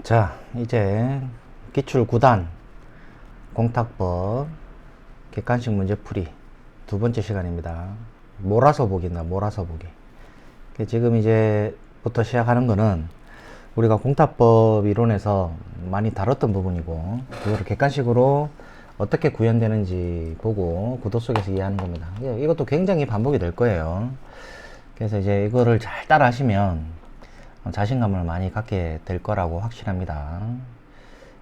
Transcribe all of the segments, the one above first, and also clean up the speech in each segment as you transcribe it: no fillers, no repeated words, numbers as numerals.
자, 이제 기출 9단 공탁법 객관식 문제풀이 두 번째 시간입니다. 몰아서 보기나 몰아서 보기. 지금 이제부터 시작하는 거는 우리가 공탁법 이론에서 많이 다뤘던 부분이고, 그거를 객관식으로 어떻게 구현되는지 보고 구도 속에서 이해하는 겁니다. 이것도 굉장히 반복이 될 거예요. 그래서 이제 이거를 잘 따라 하시면 자신감을 많이 갖게 될 거라고 확신합니다.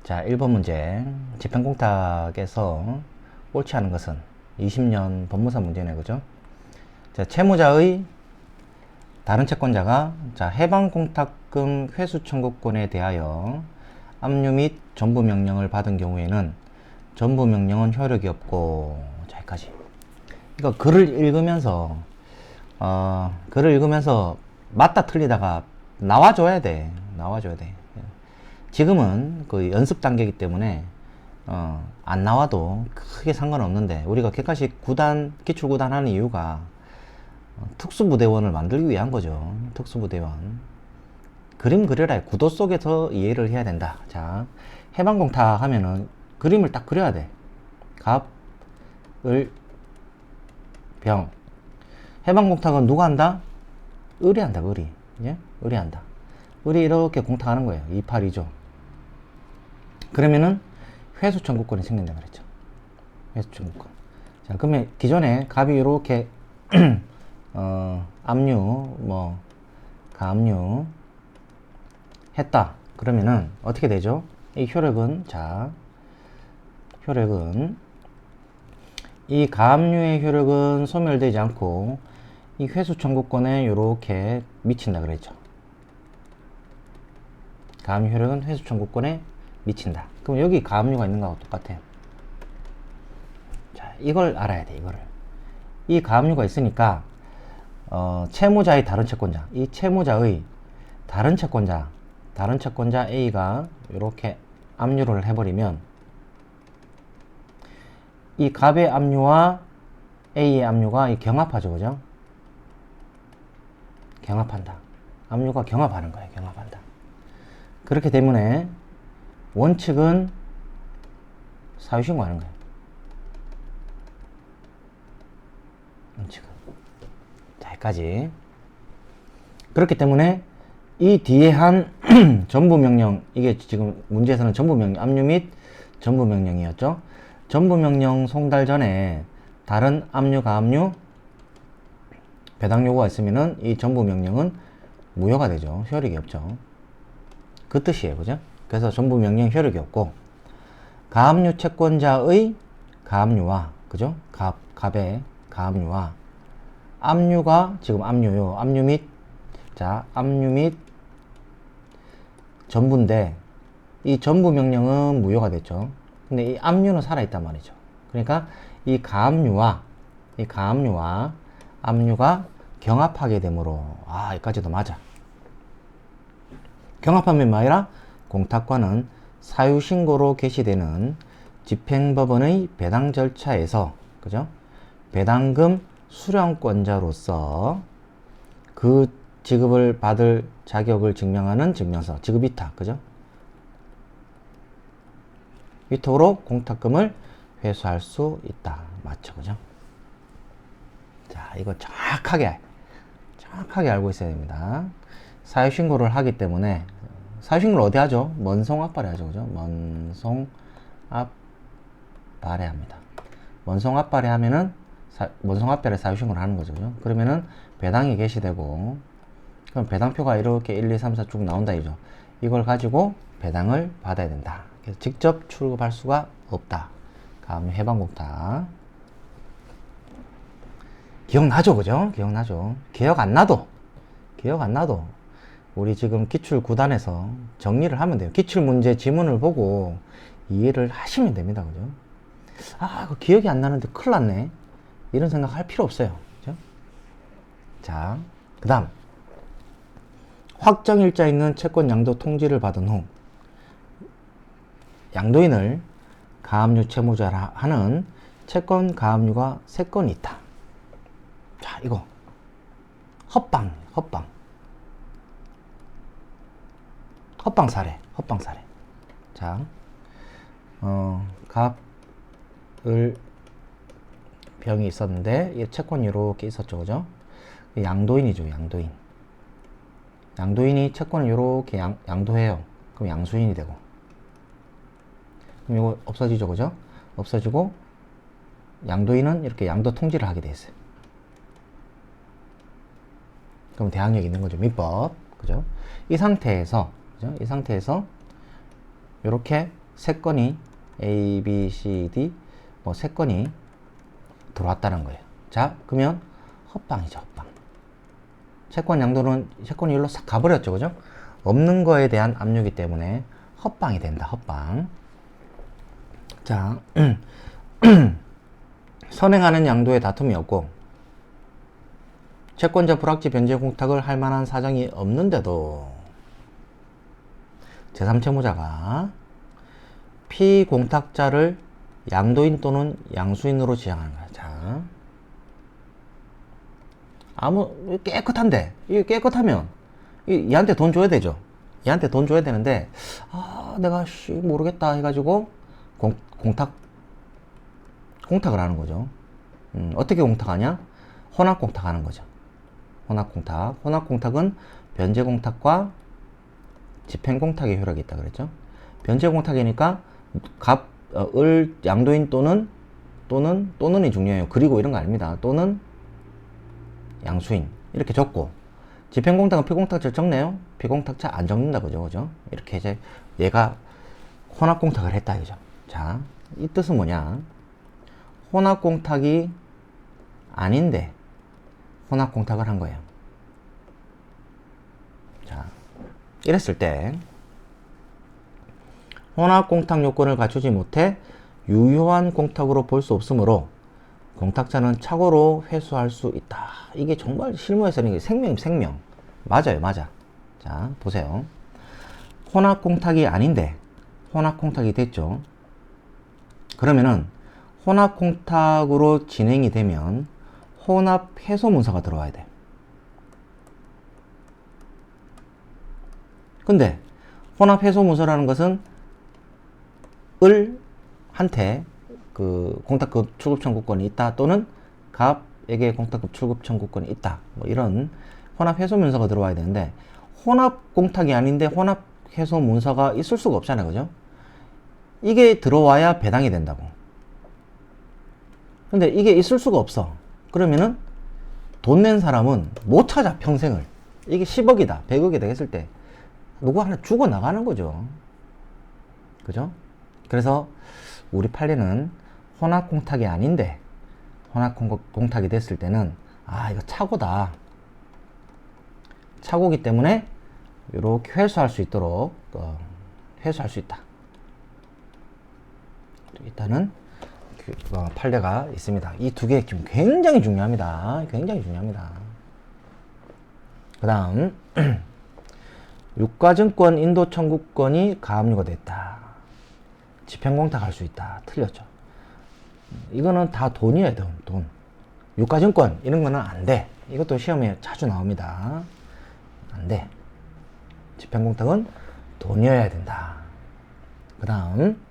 자, 1번 문제. 지평공탁에서 옳지 않은 것은 20년 법무사 문제네, 그죠? 자, 채무자의 다른 채권자가 해방공탁금 회수 청구권에 대하여 압류 및 전부 명령을 받은 경우에는 전부 명령은 효력이 없고, 자, 여기까지. 이거 글을 읽으면서 맞다 틀리다가 나와줘야 돼. 지금은 그 연습 단계이기 때문에 안 나와도 크게 상관없는데, 우리가 객관식 9단 기출 9단 하는 이유가 특수부대원을 만들기 위한 거죠. 특수부대원. 그림 그려라. 구도 속에서 이해를 해야 된다. 자, 해방공탁 하면은 그림을 딱 그려야 돼. 갑, 을, 병. 해방공탁은 누가 한다? 을이 한다. 을이. 예? 을이 한다. 을이 이렇게 공탁하는 거예요. 282조. 그러면은 회수 청구권이 생긴다 그랬죠. 회수 청구권. 자, 그러면 기존에 갑이 이렇게 압류, 가압류 했다. 그러면은 어떻게 되죠? 이 효력은, 이 가압류의 효력은 소멸되지 않고 이 회수 청구권에 이렇게 미친다 그랬죠. 가압류 효력은 회수 청구권에 미친다. 그럼 여기 가압류가 있는 거하고 똑같아요. 자, 이걸 알아야 돼. 이 가압류가 있으니까 채무자의 다른 채권자, 이 채무자의 다른 채권자 A가 이렇게 압류를 해버리면 이 갑의 압류와 A의 압류가 경합하죠, 그죠? 경합한다. 압류가 경합하는 거예요. 경합한다. 그렇기 때문에 원칙은 사유신고하는 거예요. 원칙은. 자, 여기까지. 그렇기 때문에 이 뒤에 한 전부명령, 이게 지금 문제에서는 전부명령, 압류 및 전부명령이었죠. 전부명령 송달 전에 다른 압류, 가압류, 배당 요구가 있으면은 이 전부명령은 무효가 되죠. 효력이 없죠. 그 뜻이에요. 그죠? 그래서 전부명령 효력이 없고, 가압류 채권자의 가압류와, 그죠? 갑의 가압류와 압류가 지금 압류요. 압류 및 전부인데 이 전부명령은 무효가 됐죠. 근데 이 압류는 살아있단 말이죠. 그러니까 이 가압류와 압류가 경합하게 되므로, 여기까지도 맞아. 경합하면 뭐 아니라 공탁과는 사유신고로 개시되는 집행법원의 배당 절차에서, 그죠? 배당금 수령권자로서 그 지급을 받을 자격을 증명하는 증명서, 지급위탁, 그죠? 위탁으로 공탁금을 회수할 수 있다. 맞죠, 그죠? 자, 이거 정확하게 알고 있어야 됩니다. 사유신고를 하기 때문에, 사유신고를 어디 하죠? 먼송압발에 하죠, 그죠? 먼송압발에 합니다. 먼송압발에 하면은 먼송압발에 사유신고를 하는 거죠, 그죠? 그러면은 배당이 개시되고, 그럼 배당표가 이렇게 1, 2, 3, 4 쭉 나온다 이죠. 이걸 가지고 배당을 받아야 된다. 그래서 직접 출급할 수가 없다. 가압류 해방공탁. 기억나죠, 그죠? 기억나죠? 기억 안 나도 우리 지금 기출 9단에서 정리를 하면 돼요. 기출문제 지문을 보고 이해를 하시면 됩니다, 그죠? 이거 기억이 안 나는데 큰일 났네, 이런 생각 할 필요 없어요, 그죠? 자, 그 다음 확정일자 있는 채권 양도 통지를 받은 후 양도인을 가압류 채무자라 하는 채권 가압류가 3건이 있다. 자, 이거 헛방. 헛방 사례. 자, 갑을 병이 있었는데 이 채권이 이렇게 있었죠, 그죠? 양도인이죠, 양도인. 양도인이 채권을 이렇게 양도해요. 그럼 양수인이 되고. 그럼 이거 없어지죠, 그죠? 없어지고 양도인은 이렇게 양도 통지를 하게 돼 있어요. 그럼 대항력이 있는 거죠, 민법, 그죠? 이 상태에서, 그죠? 이 상태에서 이렇게 세 건이 A, B, C, D 뭐 세 건이 들어왔다는 거예요. 자, 그러면 헛방이죠, 헛방. 채권이 일로 싹 가버렸죠, 그죠? 없는 거에 대한 압력이기 때문에 헛방이 된다, 헛방. 자, 선행하는 양도에 다툼이 없고 채권자 불확지 변제 공탁을 할 만한 사정이 없는데도 제3채무자가 피공탁자를 양도인 또는 양수인으로 지정하는 거야. 자, 깨끗한데, 이게 깨끗하면 얘한테 돈 줘야 되죠. 얘한테 돈 줘야 되는데, 내가 모르겠다 해가지고 공탁을 하는 거죠. 어떻게 공탁하냐? 혼합 공탁하는 거죠. 혼합 공탁은 변제 공탁과 집행 공탁의 효력이 있다 그랬죠. 변제 공탁이니까 을 양도인 또는이 중요해요. 그리고 이런 거 아닙니다. 또는 양수인 이렇게 적고, 집행 공탁은 피공탁자 적네요. 피공탁자 안 적는다, 그죠? 이렇게 이제 얘가 혼합 공탁을 했다, 그죠? 자, 이 뜻은 뭐냐? 혼합 공탁이 아닌데 혼합 공탁을 한 거예요. 자, 이랬을 때 혼합 공탁 요건을 갖추지 못해 유효한 공탁으로 볼 수 없으므로 공탁자는 착오로 회수할 수 있다. 이게 정말 실무에서는 생명. 맞아요, 맞아. 자, 보세요. 혼합 공탁이 아닌데 혼합 공탁이 됐죠. 그러면은 혼합 공탁으로 진행이 되면 혼합 해소 문서가 들어와야 돼. 근데 혼합 해소 문서라는 것은 을한테 그 공탁급 출급 청구권이 있다, 또는 갑에게 공탁급 출급 청구권이 있다, 뭐 이런 혼합 해소 문서가 들어와야 되는데, 혼합 공탁이 아닌데 혼합 해소 문서가 있을 수가 없잖아요, 그죠? 이게 들어와야 배당이 된다고. 근데 이게 있을 수가 없어. 그러면은 돈 낸 사람은 못 찾아, 평생을. 이게 10억이다 100억이다 했을 때 누구 하나 죽어 나가는 거죠, 그죠? 그래서 우리 판례는 혼합 공탁이 아닌데 혼합 공탁이 됐을 때는 이거 착오다, 착오기 때문에 이렇게 회수할 수 있도록 회수할 수 있다. 일단은 판례가 있습니다. 이 두 개 지금 굉장히 중요합니다. 그 다음 유가증권 인도 청구권이 가압류가 됐다. 집행공탁할 수 있다. 틀렸죠. 이거는 다 돈이에요, 돈. 유가증권 이런 거는 안 돼. 이것도 시험에 자주 나옵니다. 안 돼. 집행공탁은 돈이어야 된다. 그 다음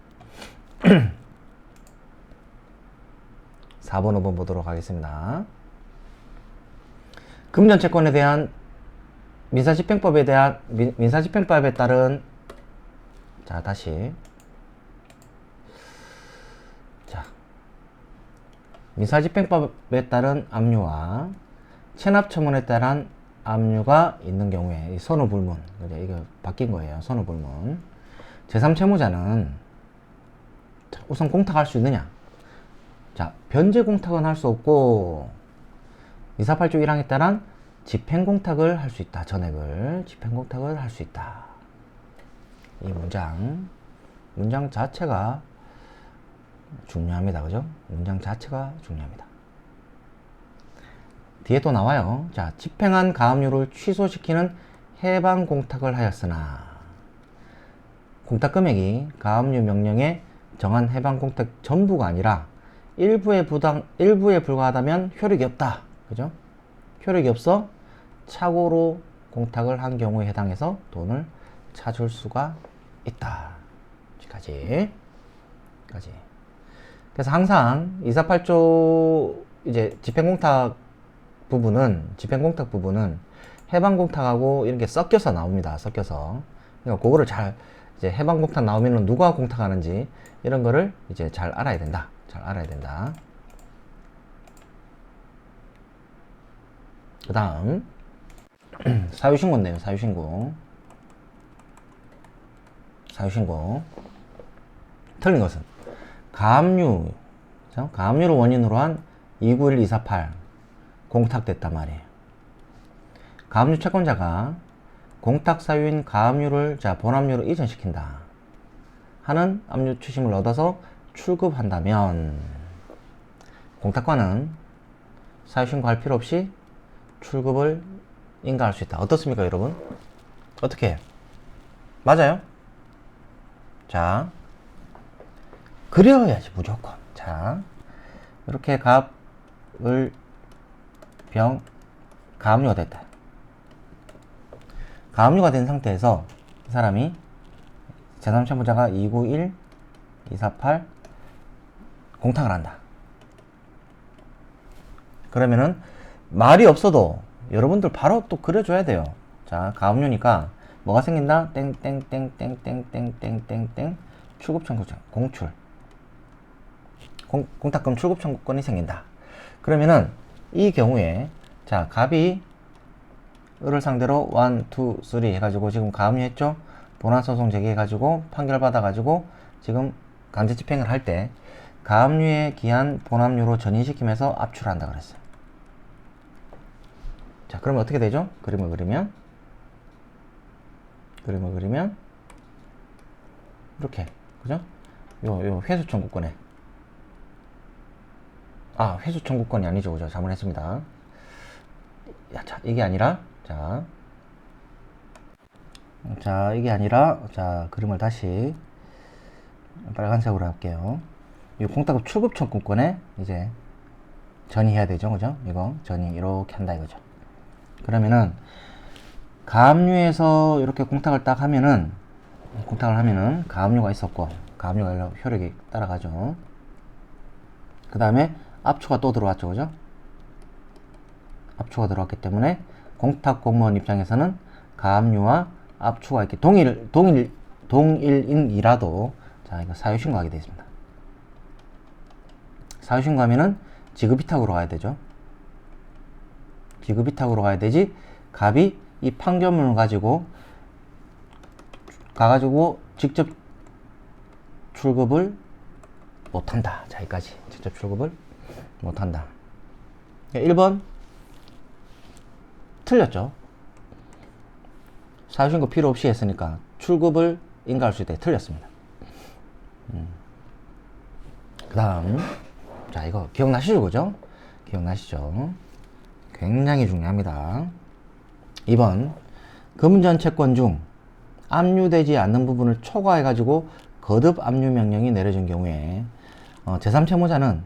4번, 5번 보도록 하겠습니다. 금전채권에 대한 민사집행법에 따른, 자, 다시. 자, 민사집행법에 따른 압류와 체납처분에 따른 압류가 있는 경우에, 이 선후불문, 이거 바뀐 거예요. 선후불문. 제3채무자는 우선 공탁할 수 있느냐? 자, 변제 공탁은 할 수 없고 248조 1항에 따른 집행공탁을 할 수 있다. 전액을 집행공탁을 할 수 있다. 이 문장 자체가 중요합니다. 그죠? 문장 자체가 중요합니다. 뒤에 또 나와요. 자, 집행한 가압류를 취소시키는 해방공탁을 하였으나 공탁금액이 가압류 명령에 정한 해방공탁 전부가 아니라 일부에 불과하다면 효력이 없다. 그죠? 효력이 없어 착오로 공탁을 한 경우에 해당해서 돈을 찾을 수가 있다. 여기까지. 그래서 항상 248조 이제 집행공탁 부분은 해방공탁하고 이렇게 섞여서 나옵니다. 섞여서. 그러니까 그거를 잘 이제 해방공탁 나오면은 누가 공탁하는지 이런 거를 이제 잘 알아야 된다. 그 다음 사유신고인데요. 사유신고. 틀린 것은 가압류를 원인으로 한 291248 공탁됐단 말이에요. 가압류 채권자가 공탁 사유인 가압류를 본압류로 이전시킨다 하는 압류 추심을 얻어서 출급한다면 공탁관은 사유신고할 필요 없이 출급을 인가할 수 있다. 어떻습니까, 여러분? 어떻게? 맞아요? 자, 그려야지 무조건. 자, 이렇게 가압류가 됐다. 가압류가 된 상태에서 이 사람이 제3채무자가 291, 248 공탁을 한다. 그러면은 말이 없어도 여러분들 바로 또 그려줘야 돼요. 자, 가압류니까 뭐가 생긴다? 땡땡땡땡땡땡땡땡땡 출급 청구권 공출. 공탁금 출급 청구권이 생긴다. 그러면은 이 경우에 자, 갑이 을을 상대로 1, 2, 3 해가지고 지금 가압류했죠? 본안소송 제기해가지고 판결 받아가지고 지금 강제 집행을 할 때 가압류에 기한 본압류로 전이시키면서 압출을 한다 그랬어요. 자, 그러면 어떻게 되죠? 그림을 그리면 이렇게, 그죠? 요 회수 청구권에 회수 청구권이 아니죠, 그죠? 잘못했습니다. 자, 이게 아니라 이게 아니라 그림을 다시 빨간색으로 할게요. 이 공탁금 출급 청구권에 이제 전이해야 되죠, 그죠? 이거 전이 이렇게 한다 이거죠. 그러면은 가압류에서 이렇게 공탁을 하면은 가압류가 있었고 가압류가 효력이 따라가죠. 그 다음에 압추가 또 들어왔죠, 그죠? 압추가 들어왔기 때문에 공탁 공무원 입장에서는 가압류와 압추가 이렇게 동일인이라도 이거 사유신고하게 되어 있습니다. 사유신고하면은 지급위탁으로 가야 되죠. 지급위탁으로 가야 되지, 갑이 이 판결문을 가가지고 직접 출급을 못한다. 자, 여기까지. 직접 출급을 못한다. 1번 틀렸죠. 사유신고 필요 없이 했으니까 출급을 인가할 수 있다. 틀렸습니다. 그 다음 이거 기억나시죠, 그죠? 기억나시죠? 굉장히 중요합니다. 2번 금전 채권 중 압류되지 않는 부분을 초과해가지고 거듭 압류 명령이 내려진 경우에 제3채무자는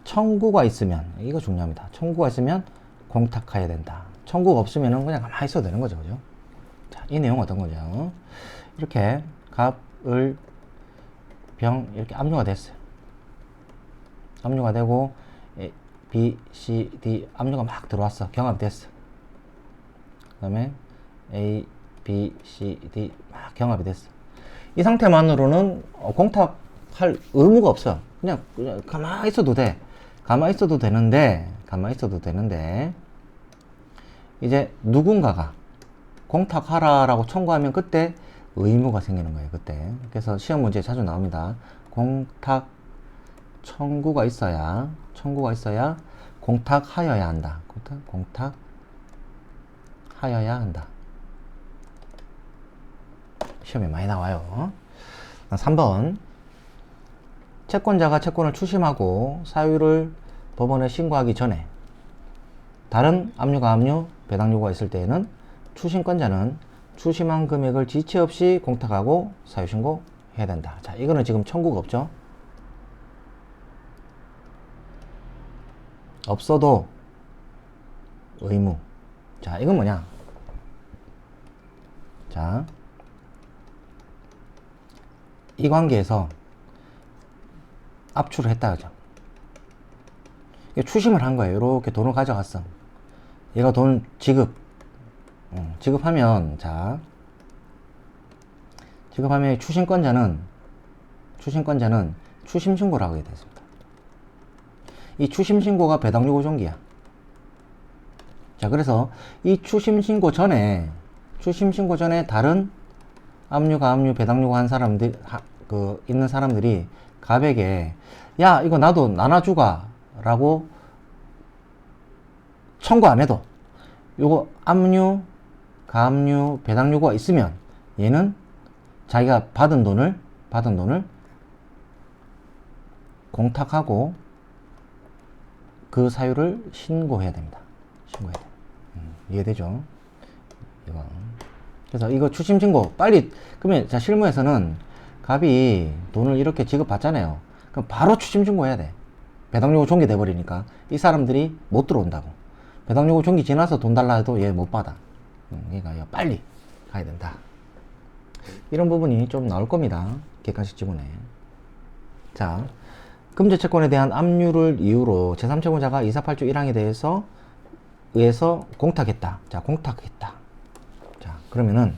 청구가 있으면, 이거 중요합니다. 청구가 있으면 공탁해야 된다. 청구가 없으면 그냥 가만히 있어도 되는 거죠, 그죠? 자, 이 내용 어떤 거죠? 이렇게 갑, 을, 병 이렇게 압류가 됐어요. 압류가 되고 B, C, D 압류가 막 들어왔어. 경합이 됐어. 그 다음에 A, B, C, D 막 경합이 됐어. 이 상태만으로는 공탁할 의무가 없어. 그냥 가만히 있어도 돼. 가만히 있어도 되는데 이제 누군가가 공탁하라라고 청구하면 그때 의무가 생기는 거예요. 그때. 그래서 시험 문제에 자주 나옵니다. 공탁 청구가 있어야 공탁하여야 한다. 공탁하여야 한다. 시험에 많이 나와요. 3번 채권자가 채권을 추심하고 사유를 법원에 신고하기 전에 다른 압류가 압류, 배당 요구가 있을 때에는 추심권자는 추심한 금액을 지체 없이 공탁하고 사유 신고해야 된다. 자, 이거는 지금 청구가 없죠. 없어도 의무. 자, 이건 뭐냐? 자, 이 관계에서 압출을 했다 그죠. 추심을 한 거예요. 이렇게 돈을 가져갔어. 얘가 돈 지급하면, 자, 지급하면 추심권자는 추심신고를 하게 됐습니다. 이 추심신고가 배당요구종기야. 자, 그래서 이 추심신고 전에 다른 압류, 배당요구 한 사람들, 있는 사람들이 갑에게, 야, 이거 나도 나눠주가 라고 청구 안 해도 요거 압류, 가압류, 배당 요구가 있으면 얘는 자기가 받은 돈을 공탁하고 그 사유를 신고해야 됩니다. 신고해야 돼. 이해되죠? 이거. 그래서 이거 추심신고 빨리, 그러면 자, 실무에서는 갑이 돈을 이렇게 지급받잖아요. 그럼 바로 추심신고해야 돼. 배당요구 종기 돼버리니까 이 사람들이 못 들어온다고. 배당요구 종기 지나서 돈 달라 해도 얘 못 받아. 그러니까 빨리 가야 된다. 이런 부분이 좀 나올 겁니다. 객관식 지문에. 자, 금전채권에 대한 압류를 이유로 제3채무자가 248조 1항에 의해서 공탁했다. 자, 공탁했다. 자, 그러면은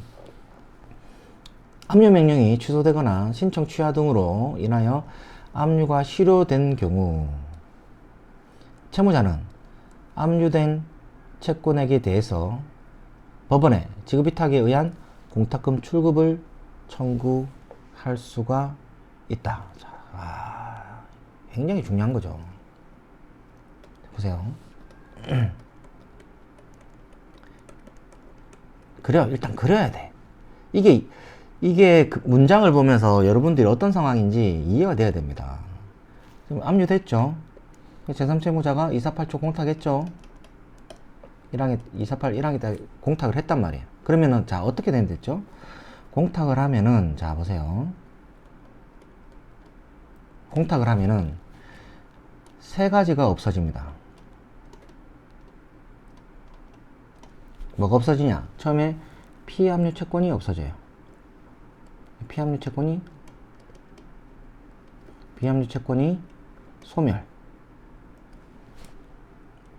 압류 명령이 취소되거나 신청 취하 등으로 인하여 압류가 실효된 경우 채무자는 압류된 채권액에 대해서 법원에 지급위탁에 의한 공탁금 출급을 청구할 수가 있다. 자, 굉장히 중요한 거죠. 보세요. 일단 그려야 돼. 이게 그 문장을 보면서 여러분들이 어떤 상황인지 이해가 돼야 됩니다. 지금 압류됐죠? 제3채무자가 248조 공탁했죠? 248 1항에 다 공탁을 했단 말이에요. 그러면은, 자, 어떻게 됐죠? 공탁을 하면은, 자, 보세요. 공탁을 하면은, 세 가지가 없어집니다. 뭐가 없어지냐? 처음에 피압류 채권이 없어져요. 피압류 채권이 소멸.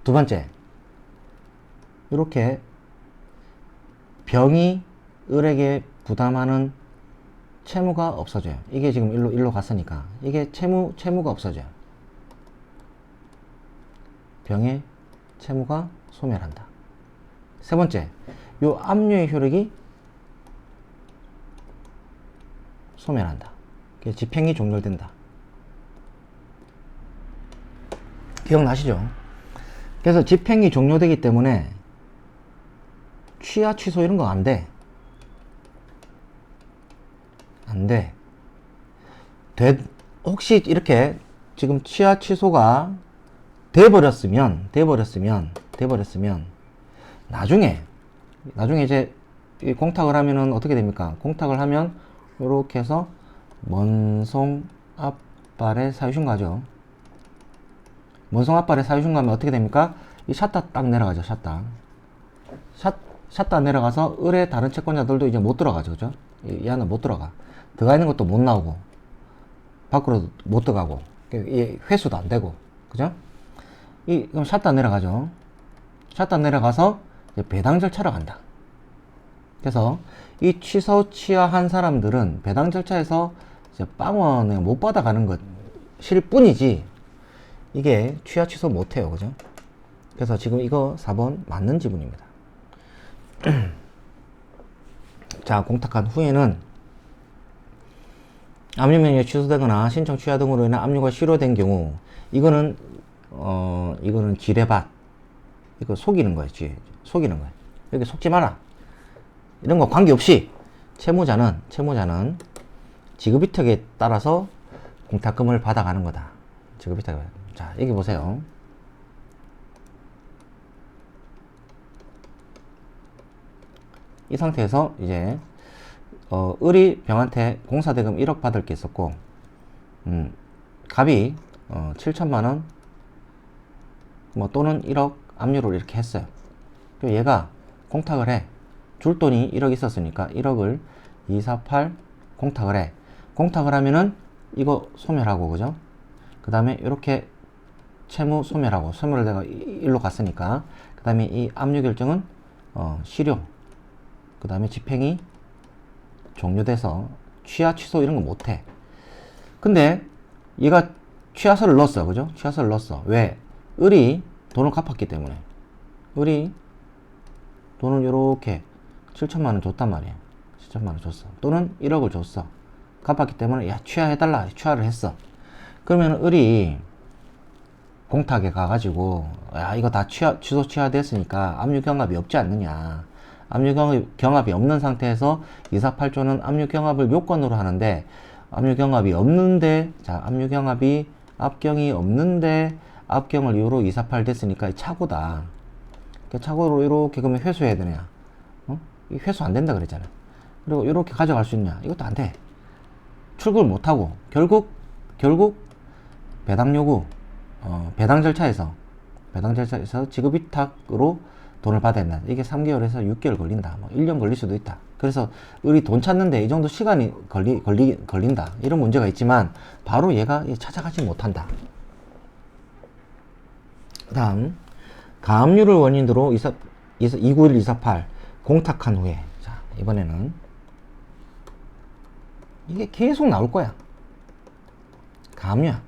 두 번째, 이렇게 병이 을에게 부담하는 채무가 없어져요. 이게 지금 일로 갔으니까 이게 채무가 없어져요. 병의 채무가 소멸한다. 세 번째, 요 압류의 효력이 소멸한다. 집행이 종결된다. 기억나시죠? 그래서 집행이 종료되기 때문에 취하 취소 이런 거 안 돼. 혹시 이렇게 지금 취하 취소가 돼버렸으면 나중에 이제 공탁을 하면은 어떻게 됩니까? 공탁을 하면 요렇게 해서 먼송 앞발에 사유신고하죠. 먼송 앞발에 사유신고하면 어떻게 됩니까? 이 샷다 딱 내려가죠. 샷다 내려가서 을의 다른 채권자들도 이제 못 들어가죠. 그죠? 이 안에 못 들어가. 들어가 있는 것도 못 나오고 밖으로 못 들어가고 회수도 안 되고. 그죠? 그럼 샷다 내려가죠. 샷다 내려가서 이제 배당 절차로 간다. 그래서 이 취소 취하한 사람들은 배당 절차에서 이제 빵원을 못 받아가는 것일 뿐이지 이게 취하 취소 못해요. 그죠? 그래서 지금 이거 4번 맞는 지문입니다. 자, 공탁한 후에는 압류명령이 취소되거나 신청 취하 등으로 인한 압류가 실효된 경우 이거는 지뢰밭, 이거 속이는 거예요. 속이는 거예요. 여기 속지 마라. 이런 거 관계없이 채무자는 지급위탁에 따라서 공탁금을 받아가는 거다. 지급위탁. 자, 여기 보세요. 이 상태에서 이제 을이 병한테 공사대금 1억 받을 게 있었고 갑이 7천만원 뭐 또는 1억 압류를 이렇게 했어요. 그리고 얘가 공탁을 해. 줄 돈이 1억 있었으니까 1억을 248 공탁을 해. 공탁을 하면은 이거 소멸하고, 그죠? 그 다음에 이렇게 채무 소멸하고, 소멸을 내가 일로 갔으니까, 그 다음에 이 압류 결정은 실효, 그 다음에 집행이 종료돼서 취하 취소 이런 거 못해. 근데 얘가 취하서를 넣었어, 그죠? 취하서를 넣었어. 왜? 을이 돈을 갚았기 때문에. 을이 돈을 요렇게 7천만원 줬단 말이야. 7천만원 줬어. 또는 1억을 줬어. 갚았기 때문에 야, 취하해달라. 취하를 했어. 그러면 을이 공탁에 가가지고 야, 이거 다 취소 취하됐으니까 압류경합이 없지 않느냐. 압류경합이 없는 상태에서 248조는 압류경합을 요건으로 하는데, 압류경합이 없는데, 자, 압류경합이 압경이 없는데 압경을 이유로 248 됐으니까 차고다. 차고로 이렇게 그러면 회수해야 되냐? 회수 안 된다 그랬잖아. 그리고 이렇게 가져갈 수 있냐? 이것도 안 돼. 출금을 못 하고 결국 배당 요구, 배당 절차에서 지급 위탁으로 돈을 받아야 된다. 이게 3개월에서 6개월 걸린다. 뭐 1년 걸릴 수도 있다. 그래서 우리 돈 찾는데 이 정도 시간이 걸린다. 이런 문제가 있지만 바로 얘가 찾아가지 못한다. 다음, 가압류를 원인으로 291, 248 공탁한 후에, 자, 이번에는 이게 계속 나올 거야. 가압류야.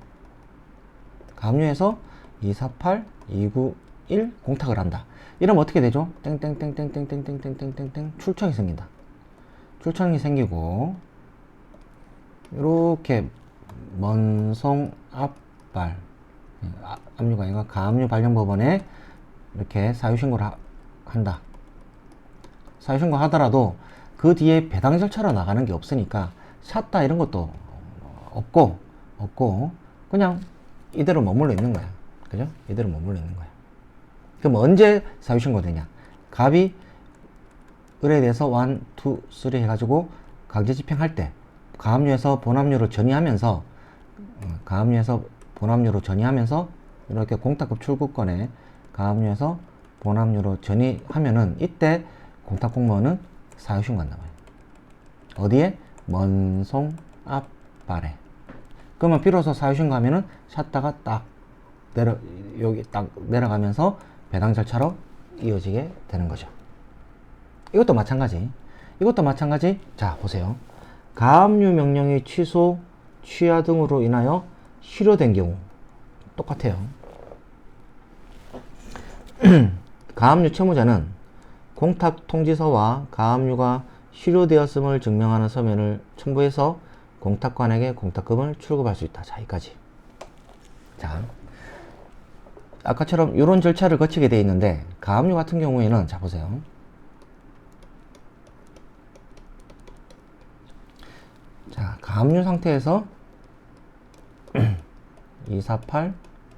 가압류에서 248, 291 공탁을 한다. 이러면 어떻게 되죠? 땡땡땡땡땡땡땡땡땡땡 출청이 생긴다. 출청이 생기고 이렇게 먼송 압발, 압류가 아니라 가압류 발령법원에 이렇게 사유신고를 한다. 사유신고 하더라도 그 뒤에 배당 절차로 나가는 게 없으니까 샷다 이런 것도 없고 그냥 이대로 머물러 있는 거야. 그죠? 이대로 머물러 있는 거야. 그럼 언제 사유신고 되냐? 갑이 을에 대해서 1, 2, 3 해가지고 강제 집행할 때 가압류에서 본압류로 전이하면서 이렇게 공탁급 출구권에 가압류에서 본압류로 전이하면은 이때 공탁공무원은 사유신고한단 말이야. 어디에? 먼송 앞발에. 그러면 비로소 사유신고하면은 샷다가 딱 여기 딱 내려가면서 배당 절차로 이어지게 되는 거죠. 이것도 마찬가지. 자, 보세요. 가압류 명령의 취소, 취하 등으로 인하여 실효된 경우 똑같아요. 가압류 채무자는 공탁 통지서와 가압류가 실효되었음을 증명하는 서면을 첨부해서 공탁관에게 공탁금을 출급할 수 있다. 자, 여기까지. 자, 아까처럼 이런 절차를 거치게 되어 있는데, 가압류 같은 경우에는, 자, 보세요. 자, 가압류 상태에서 248,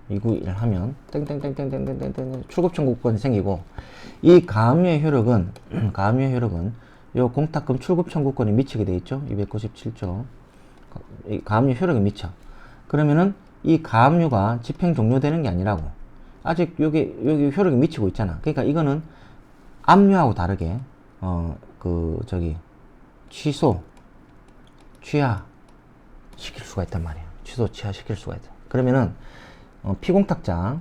291 하면 땡땡땡땡땡땡땡 출급 청구권이 생기고, 이 가압류의 효력은 요 공탁금 출급 청구권이 미치게 돼 있죠. 297조. 이 가압류 효력이 미쳐. 그러면은 이 가압류가 집행 종료되는 게 아니라고. 아직 여기 효력이 미치고 있잖아. 그러니까 이거는 압류하고 다르게 취소, 취하 시킬 수가 있단 말이에요. 취소, 취하 시킬 수가 있다. 그러면은 피공탁자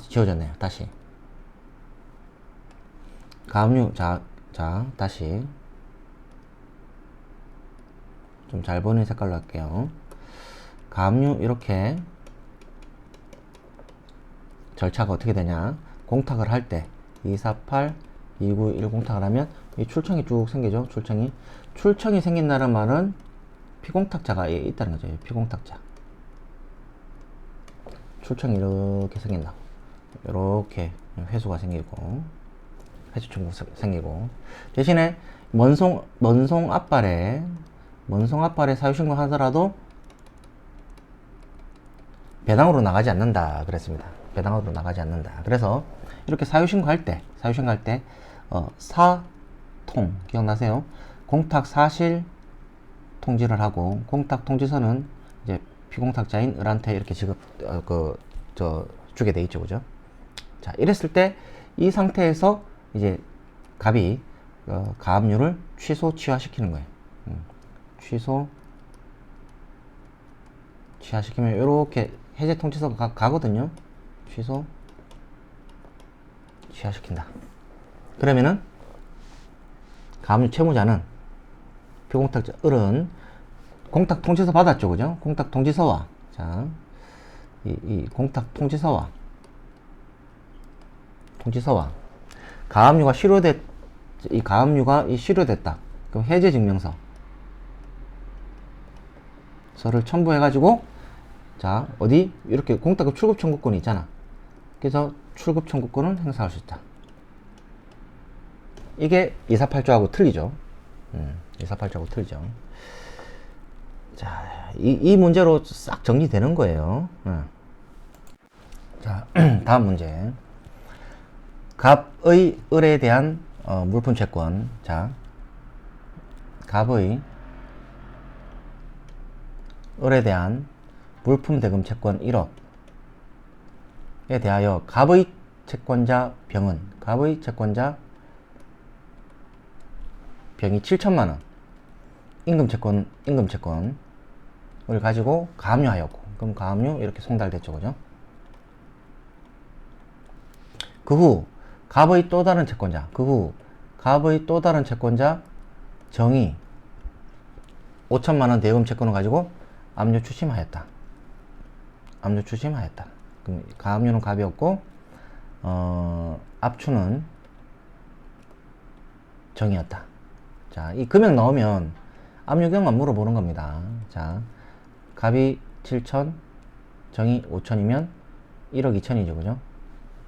지워졌네요. 다시 가압류. 자 다시 좀 잘 보이는 색깔로 할게요. 가압류 이렇게 절차가 어떻게 되냐? 공탁을 할 때 248, 291 공탁을 하면 이 출청이 쭉 생기죠. 출청이 생긴다는 말은 피공탁자가 있다는 거죠. 피공탁자. 출청이 이렇게 생긴다. 이렇게 회수가 생기고 회수 청구 생기고, 대신에 먼송 앞발에 사유신고 하더라도 배당으로 나가지 않는다 그랬습니다. 배당으로 나가지 않는다. 그래서 이렇게 사유신고할 때 사통 기억나세요? 공탁 사실 통지를 하고, 공탁 통지서는 이제 피공탁자인 을한테 이렇게 주게 돼 있죠. 그죠? 자, 이랬을 때 이 상태에서 이제 갑이 가압류를 취소 취하시키는 거예요. 취소, 취하시키면 이렇게 해제 통지서가 가거든요. 취소, 취하시킨다. 그러면은 가압류 채무자는 피공탁자 을은 공탁 통지서 받았죠, 그죠? 공탁 통지서와 자, 이 공탁 통지서와 가압류가 가압류가 실효됐다. 그럼 해제 증명서 서를 첨부해가지고 자 어디 이렇게 공탁급 출급 청구권이 있잖아. 그래서 출급 청구권을 행사할 수 있다. 이게 248조하고 틀리죠. 248조하고 틀리죠. 자, 이 문제로 싹 정리되는 거예요. 자, 다음 문제. 갑의 을에 대한 물품 채권. 자, 갑의 을에 대한 물품 대금 채권 1억에 대하여 갑의 채권자 병은 갑의 채권자 병이 7천만원 임금채권을 가지고 가압류하였고, 그럼 가압류 이렇게 송달됐죠, 그죠? 그 후 갑의 또 다른 채권자 정이 5천만원 대금 채권을 가지고 압류 추심하였다. 그럼 가압류는 갑이었고 압추는 정이었다. 자, 이 금액 나오면 압류경만 물어보는 겁니다. 자, 갑이 7천, 정이 5천이면 1억 2천이죠, 그죠?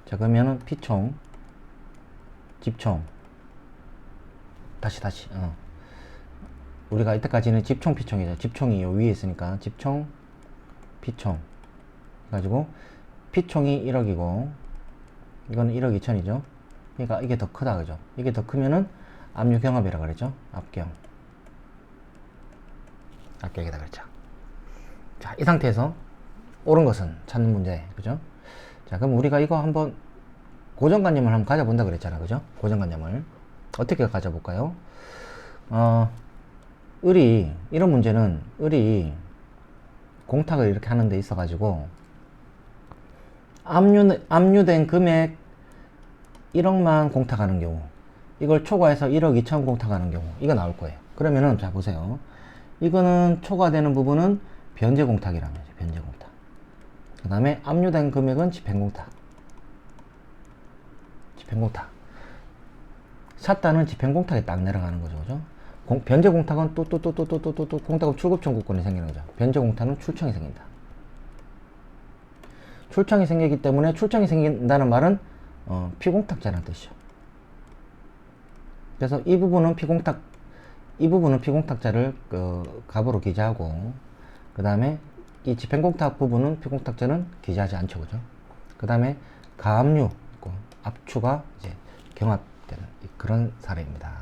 자, 그러면은 피총, 집총, 다시, 우리가 이때까지는 집총, 피총이죠. 집총이 요 위에 있으니까 집총, 피총 가지고 피총이 1억이고 이거는 1억 2천이죠. 그러니까 이게 더 크다, 그죠? 이게 더 크면은 압류경합이라고 그랬죠. 압경이다 그랬죠. 자, 이 상태에서 옳은 것은 찾는 문제, 그죠? 자, 그럼 우리가 이거 한번 고정관념을 한번 가져본다 그랬잖아, 그죠? 고정관념을 어떻게 가져볼까요? 이런 문제는 을이 공탁을 이렇게 하는 데 있어 가지고 압류된 금액 1억만 공탁하는 경우, 이걸 초과해서 1억 2천 공탁하는 경우, 이거 나올 거예요. 그러면은 자 보세요. 이거는 초과되는 부분은 변제공탁이라는 거죠. 변제공탁. 그 다음에 압류된 금액은 집행공탁. 샀다는 집행공탁에 딱 내려가는 거죠, 그죠? 변제공탁은 또 공탁업 출급 청구권이 생기는 거죠. 변제공탁은 출청이 생긴다. 출청이 생기기 때문에, 출청이 생긴다는 말은 피공탁자라는 뜻이죠. 그래서 이 부분은 피공탁자를 갑으로 기재하고, 그 다음에 이 집행공탁 부분은 피공탁자는 기재하지 않죠, 그죠? 그 다음에 가압류, 압추가 이제 경합되는 그런 사례입니다.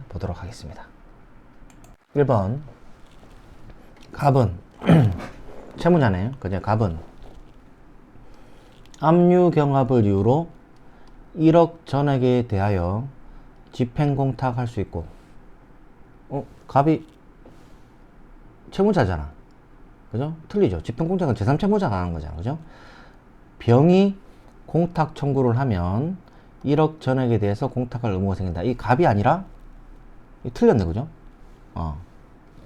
보도록 하겠습니다. 1번 갑은 채무자네요. 그죠? 갑은 압류 경합을 이유로 1억 전액에 대하여 집행공탁할 수 있고, 갑이 채무자잖아, 그죠? 틀리죠. 집행공탁은 제3채무자가 하는 거잖아, 그죠? 병이 공탁 청구를 하면 1억 전액에 대해서 공탁할 의무가 생긴다. 이 갑이 아니라 틀렸네, 그죠?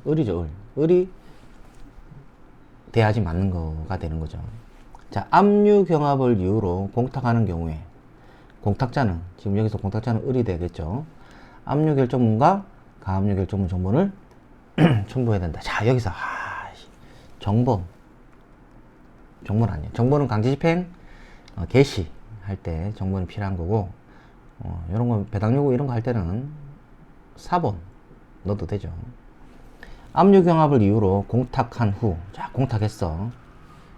을이죠, 을이 돼야지 맞는 거가 되는 거죠. 자, 압류 경합을 이유로 공탁하는 경우에 공탁자는, 지금 여기서 공탁자는 을이 되겠죠. 압류 결정문과 가압류 결정문 정보를 첨부해야 된다. 자, 여기서 정보는 아니에요. 정보는 강제집행 개시 할 때 정보는 필요한 거고, 이런 거 배당 요구 이런 거 할 때는 4번 넣어도 되죠. 압류 경합을 이유로 공탁한 후, 자, 공탁했어.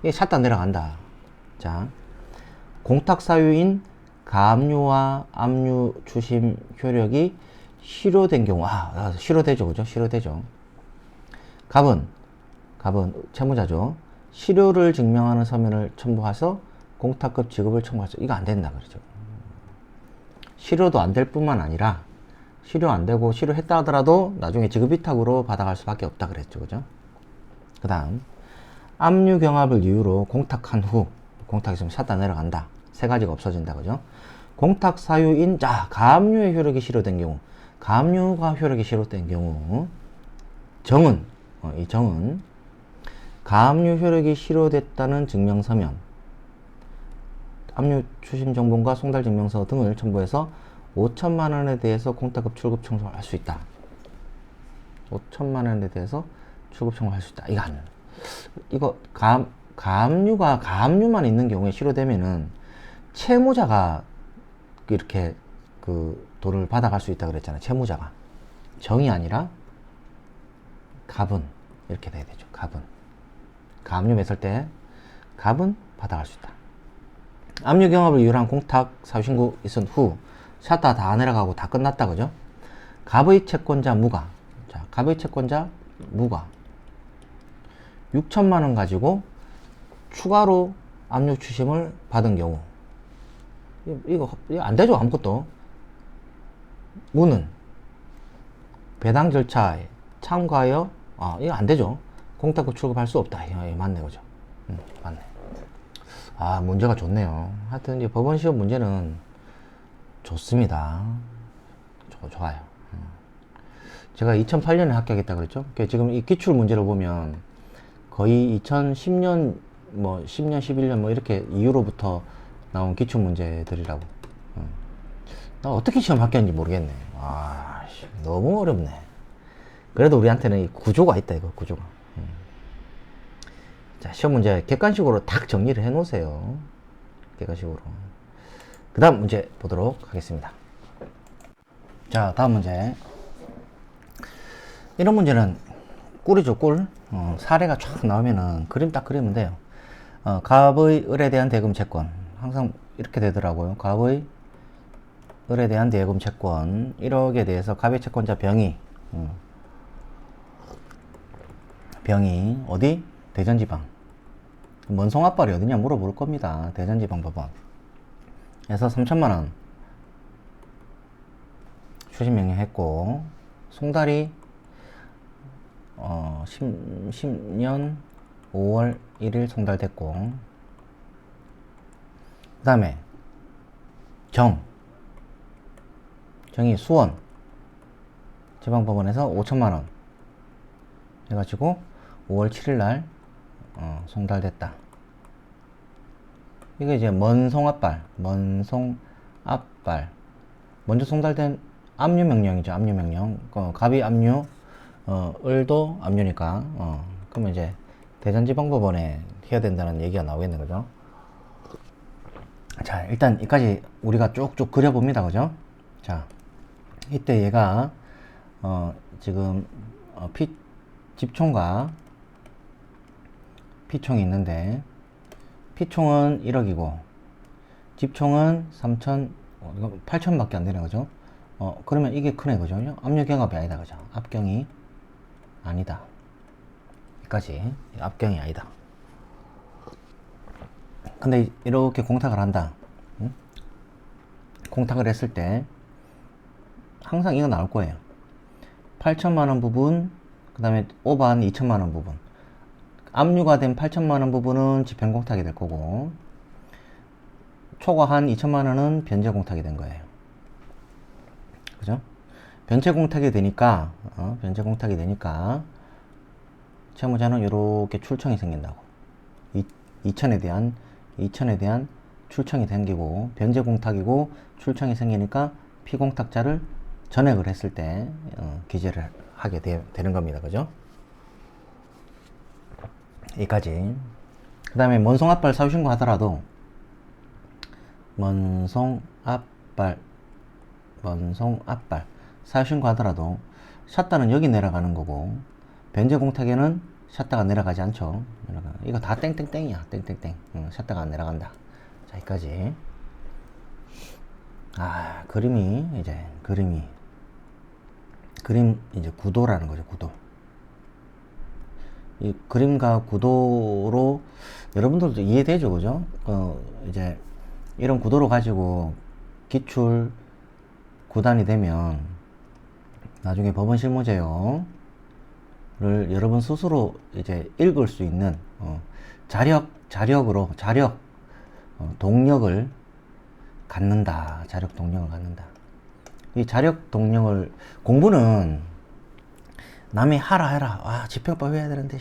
이게 샷다 내려간다. 자, 공탁 사유인 가압류와 압류 추심 효력이 실효된 경우, 실효되죠, 그죠? 실효되죠. 갑은 채무자죠. 실효를 증명하는 서면을 첨부해서 공탁급 지급을 청구하죠. 이거 안 된다 그러죠. 실효도 안 될 뿐만 아니라 실효 안 되고 실효했다 하더라도 나중에 지급위탁으로 받아갈 수밖에 없다 그랬죠. 그죠? 그 다음 압류 경합을 이유로 공탁한 후 공탁이 있으면 샷다 내려간다. 세 가지가 없어진다. 그죠? 공탁 사유인 자 가압류의 효력이 실효된 경우 가압류가 효력이 실효된 경우 정은 이 정은 가압류 효력이 실효됐다는 증명서면 압류 추심 정본과 송달 증명서 등을 첨부해서 5천만 원에 대해서 공탁급 출급 청구를 할 수 있다. 5천만 원에 대해서 출급 청구를 할 수 있다. 이거 가압류만 있는 경우에 실효되면은 채무자가 이렇게 그 돈을 받아갈 수 있다 그랬잖아요. 채무자가 정이 아니라 갑은 이렇게 돼야 되죠. 갑은 가압류 맺을 때 갑은 받아갈 수 있다. 압류 경합을 이유로 한 공탁 사유 신고 있은 후 샷다 다 내려가고 다 끝났다. 그죠? 갑의 채권자 무가. 자, 갑의 채권자 무가 6천만 원 가지고 추가로 압류 추심을 받은 경우 이거 안 되죠. 아무것도. 무는 배당 절차에 참가하여 이거 안 되죠. 공탁급 출급할 수 없다. 맞네. 그죠? 맞네. 문제가 좋네요. 하여튼 이제 법원 시험 문제는 좋습니다. 좋아요. 제가 2008년에 합격했다 그랬죠. 지금 이 기출 문제를 보면 거의 2010년, 10년, 11년 이렇게 이후로부터 나온 기출 문제들이라고. 나 어떻게 시험 합격했는지 모르겠네. 너무 어렵네. 그래도 우리한테는 이 구조가 있다, 이거, 구조가. 자, 시험 문제 객관식으로 딱 정리를 해 놓으세요. 객관식으로. 그 다음 문제 보도록 하겠습니다. 자, 다음 문제. 이런 문제는 꿀이죠, 꿀. 사례가 쫙 나오면은 그림 딱 그리면 돼요. 갑의 을에 대한 대금 채권. 항상 이렇게 되더라고요. 갑의 을에 대한 대금 채권 1억에 대해서 갑의 채권자 병이 어디? 대전지방. 먼송압발이 어디냐 물어볼 겁니다. 대전지방법원. 그래서 3천만원 추심명령 했고, 송달이 10년 5월 1일 송달됐고, 그 다음에 정이 수원 지방법원에서 5천만원 해가지고 5월 7일날 송달됐다. 이게 이제 먼송압발 먼저 송달된 압류명령이죠. 압류명령. 갑이 압류, 을도 압류니까 그러면 이제 대전지방법원에 해야 된다는 얘기가 나오겠네. 그죠? 자, 일단 여기까지 우리가 쭉쭉 그려봅니다. 그죠? 자, 이때 얘가 지금 집총과 피총이 있는데, 피총은 1억이고 집총은 8천 밖에 안 되는 거죠. 그러면 이게 크네. 그죠? 압류경합이 아니다. 그죠? 압경이 아니다. 여기까지 압경이 아니다. 근데 이렇게 공탁을 한다. 응? 공탁을 했을 때 항상 이거 나올 거예요. 8천만원 부분, 그 다음에 오반 2천만원 부분. 압류가 된 8천만원 부분은 집행공탁이 될 거고, 초과한 2천만원은 변제공탁이 된 거예요. 그죠? 변제공탁이 되니까, 채무자는 이렇게 출청이 생긴다고. 2천에 대한 출청이 생기고, 변제공탁이고 출청이 생기니까 피공탁자를 전액을 했을 때 기재를 하게 되는 겁니다. 그죠? 여기까지. 그 다음에 먼송압발 사유신고 하더라도 먼송압발 사유신고 하더라도 샷다는 여기 내려가는 거고, 변제공탁에는 샷다가 내려가지 않죠. 이거 다 땡땡땡이야. 땡땡땡. 샷다가 안 내려간다. 자, 여기까지. 그림 이제 구도라는 거죠. 구도. 이 그림과 구도로 여러분들도 이해되죠. 그죠? 이제 이런 구도로 가지고 기출 구단이 되면 나중에 법원 실무제요를 여러분 스스로 이제 읽을 수 있는 자력으로 동력을 갖는다. 자력 동력을 갖는다. 이 자력 동력을 공부는 남이 해라. 집행법 해야 되는데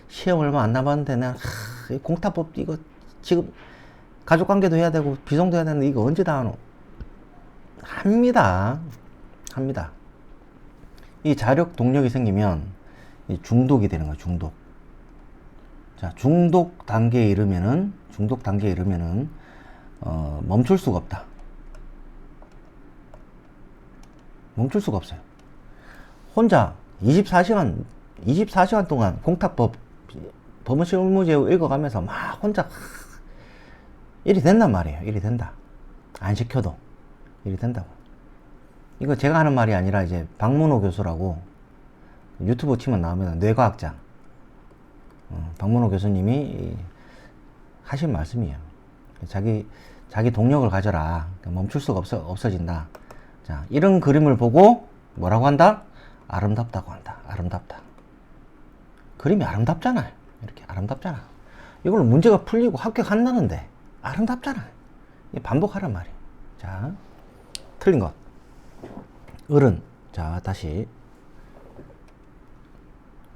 시험 얼마 안 남았는데 내가 공타법 이거 지금 가족관계도 해야 되고 비송도 해야 되는데 이거 언제 다 하노? 합니다. 이 자력 동력이 생기면 중독이 되는 거야. 중독. 자, 중독 단계에 이르면은 멈출 수가 없다. 멈출 수가 없어요. 혼자 24시간 동안 공탁법 법원 실무제요 읽어가면서 막 혼자 일이 된단 말이에요. 일이 된다. 안 시켜도 일이 된다고. 이거 제가 하는 말이 아니라 이제 박문호 교수라고 유튜브 치면 나오면 뇌과학자 박문호 교수님이 하신 말씀이에요. 자기 동력을 가져라. 멈출 수가 없어진다. 자, 이런 그림을 보고 뭐라고 한다? 아름답다고 한다. 아름답다. 그림이 아름답잖아요. 이렇게 아름답잖아. 이걸로 문제가 풀리고 합격한다는데 아름답잖아. 반복하란 말이에요. 자, 틀린 것. 을은, 자, 다시.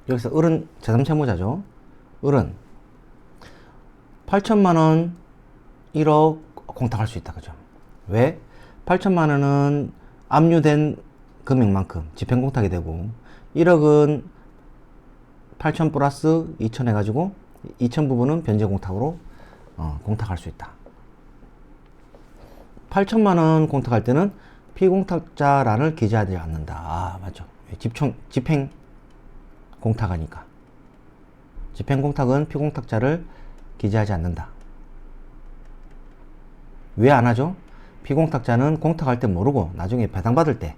여기서 을은 제3채무자죠. 을은 8천만원 1억 공탁할 수 있다. 그죠? 왜? 8천만원은 압류된 금액만큼 집행공탁이 되고 1억은 8천 플러스 2천 해가지고 2천 부분은 변제공탁으로 공탁할 수 있다. 8천만원 공탁할 때는 피공탁자란을 기재하지 않는다. 맞죠? 집행 공탁하니까. 집행공탁은 피공탁자를 기재하지 않는다. 왜 안 하죠? 피공탁자는 공탁할 때 모르고 나중에 배당받을 때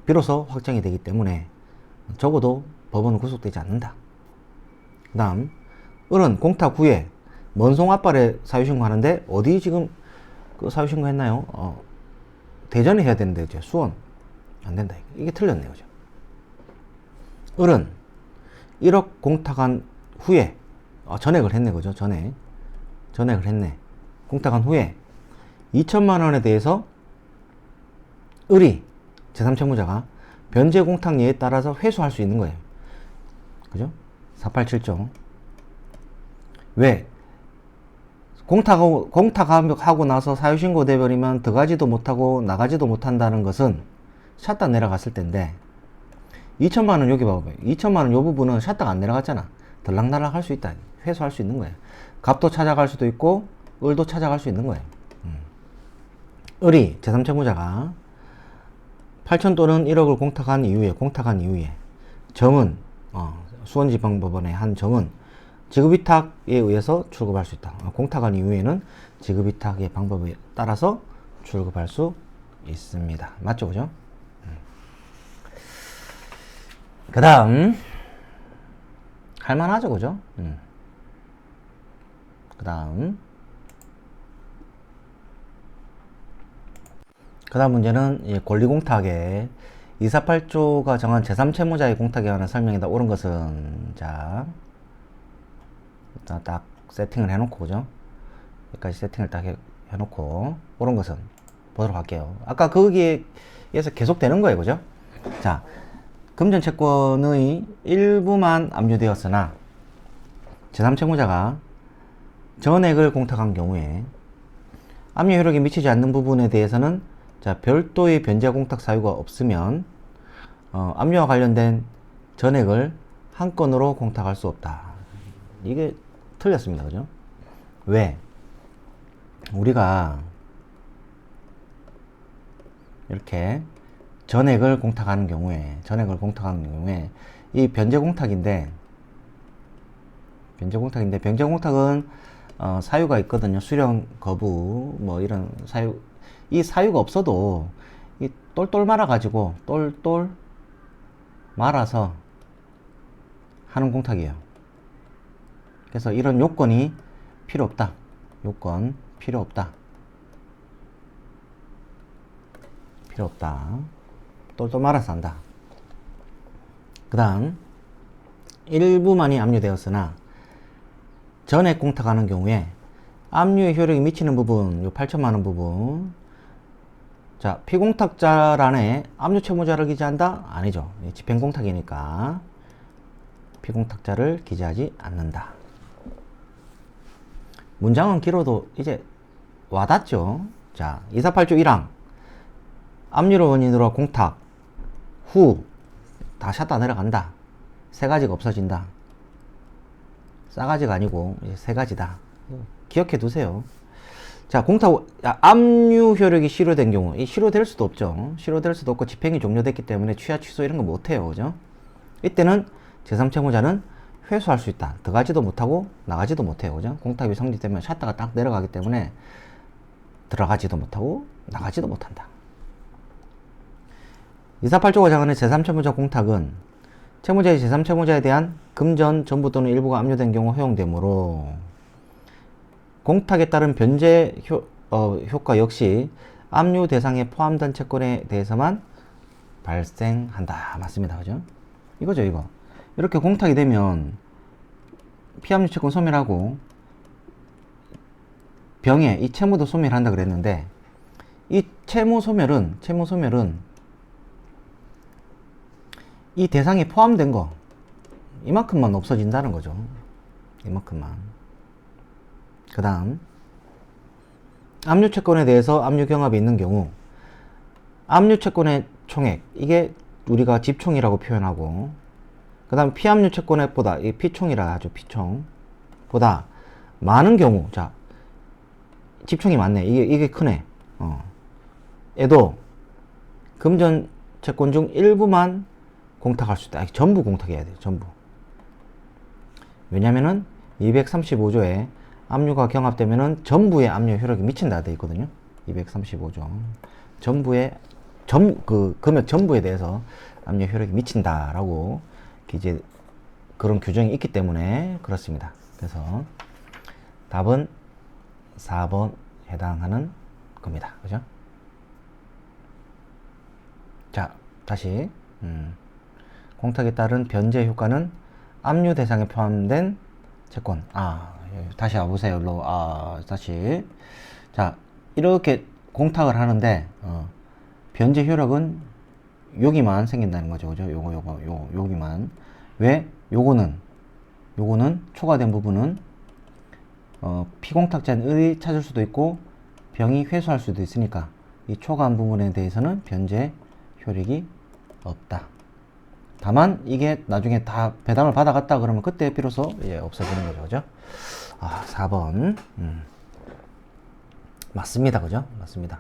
비로소 확정이 되기 때문에 적어도 법원은 구속되지 않는다. 그 다음 을은 공탁 후에 먼송압발에 사유신고하는데 어디 지금 그 사유신고 했나요? 대전에 해야 되는데 이제 수원 안 된다. 이게 틀렸네요. 그죠? 을은 1억 공탁한 후에 전액을 했네. 그죠? 전액을 했네. 공탁한 후에 2천만 원에 대해서 을이 제3채무자가 변제 공탁 예에 따라서 회수할 수 있는 거예요. 그죠? 487조. 왜? 공탁하고 나서 사유신고 돼버리면 들어가지도 못하고 나가지도 못한다는 것은 샷다 내려갔을 텐데 2천만 원 여기 봐봐요. 2천만 원 요 부분은 샷다가 안 내려갔잖아. 들락날락 할 수 있다. 회수할 수 있는 거예요. 갑도 찾아갈 수도 있고 을도 찾아갈 수 있는 거예요. 을이 제3채무자가 8천 또는 1억을 공탁한 이후에 정은 수원지방법원의 한 정은 지급위탁에 의해서 출급할 수 있다. 공탁한 이후에는 지급위탁의 방법에 따라서 출급할 수 있습니다. 맞죠? 그죠? 그 다음 할만하죠? 그죠? 그 다음 문제는 권리공탁에 248조가 정한 제3채무자의 공탁에 관한 설명이다. 옳은 것은 자 일단 딱 세팅을 해놓고 그죠? 여기까지 세팅을 딱 해놓고 옳은 것은 보도록 할게요. 아까 거기에서 계속 되는 거예요. 그죠? 자, 금전채권의 일부만 압류되었으나 제3채무자가 전액을 공탁한 경우에 압류 효력이 미치지 않는 부분에 대해서는 자, 별도의 변제 공탁 사유가 없으면 압류와 관련된 전액을 한 건으로 공탁할 수 없다. 이게 틀렸습니다. 그죠? 왜? 우리가 이렇게 전액을 공탁하는 경우에 이 변제 공탁인데 변제 공탁은 사유가 있거든요. 수령 거부 뭐 이런 사유, 이 사유가 없어도 이 똘똘 말아 가지고 똘똘 말아서 하는 공탁이에요. 그래서 이런 요건이 필요 없다. 요건 필요 없다. 똘똘 말아서 한다. 그 다음 일부만이 압류되었으나 전액 공탁하는 경우에 압류의 효력이 미치는 부분, 요 8천만원 부분. 자, 피공탁자란에 압류 채무자를 기재한다? 아니죠. 집행공탁이니까 피공탁자를 기재하지 않는다. 문장은 길어도 이제 와닿죠. 자, 248조 1항 압류를 원인으로 공탁 후 다 샷다 내려간다. 세 가지가 없어진다. 싸가지가 아니고 이제 세 가지다. 기억해 두세요. 자, 공탁 압류 효력이 실효된 경우, 이 실효될 수도 없죠. 실효될 수도 없고 집행이 종료됐기 때문에 취하 취소 이런 거 못해요. 그죠? 이때는 제3채무자는 회수할 수 있다. 들어가지도 못하고 나가지도 못해요. 그죠? 공탁이 성립되면 샷다가 딱 내려가기 때문에 들어가지도 못하고 나가지도 못한다. 248조가 정하는 제3채무자 공탁은 채무자의 제3채무자에 대한 금전 전부 또는 일부가 압류된 경우 허용되므로 공탁에 따른 변제 효과 역시 압류 대상에 포함된 채권에 대해서만 발생한다. 맞습니다. 그죠? 이거죠, 이거. 이렇게 공탁이 되면 피압류 채권 소멸하고 병에 이 채무도 소멸한다 그랬는데 이 채무 소멸은 이 대상에 포함된 거 이만큼만 없어진다는 거죠. 이만큼만. 그 다음 압류 채권에 대해서 압류 경합이 있는 경우 압류 채권의 총액, 이게 우리가 집총이라고 표현하고, 그 다음 피압류 채권액보다, 이 피총이라 하죠. 피총 보다 많은 경우, 자, 집총이 많네. 이게 크네. 얘도 금전 채권 중 일부만 공탁할 수 있다. 전부 공탁해야 돼요. 전부. 왜냐면은 235조에 압류가 경합되면은 전부의 압류 효력이 미친다 돼 있거든요. 235조. 전부의 금액 전부에 대해서 압류 효력이 미친다라고 이제 그런 규정이 있기 때문에 그렇습니다. 그래서 답은 4번 해당하는 겁니다. 그죠? 자, 다시 공탁에 따른 변제 효과는 압류 대상에 포함된 채권. 다시 와보세요. 다시. 자, 이렇게 공탁을 하는데 변제 효력은 여기만 생긴다는 거죠. 그죠? 여기만. 왜? 요거는 초과된 부분은 피공탁자의 찾을 수도 있고 병이 회수할 수도 있으니까 이 초과한 부분에 대해서는 변제 효력이 없다. 다만 이게 나중에 다 배당을 받아갔다 그러면 그때 비로소 없어지는 거죠. 그죠? 4번 맞습니다. 그죠? 맞습니다.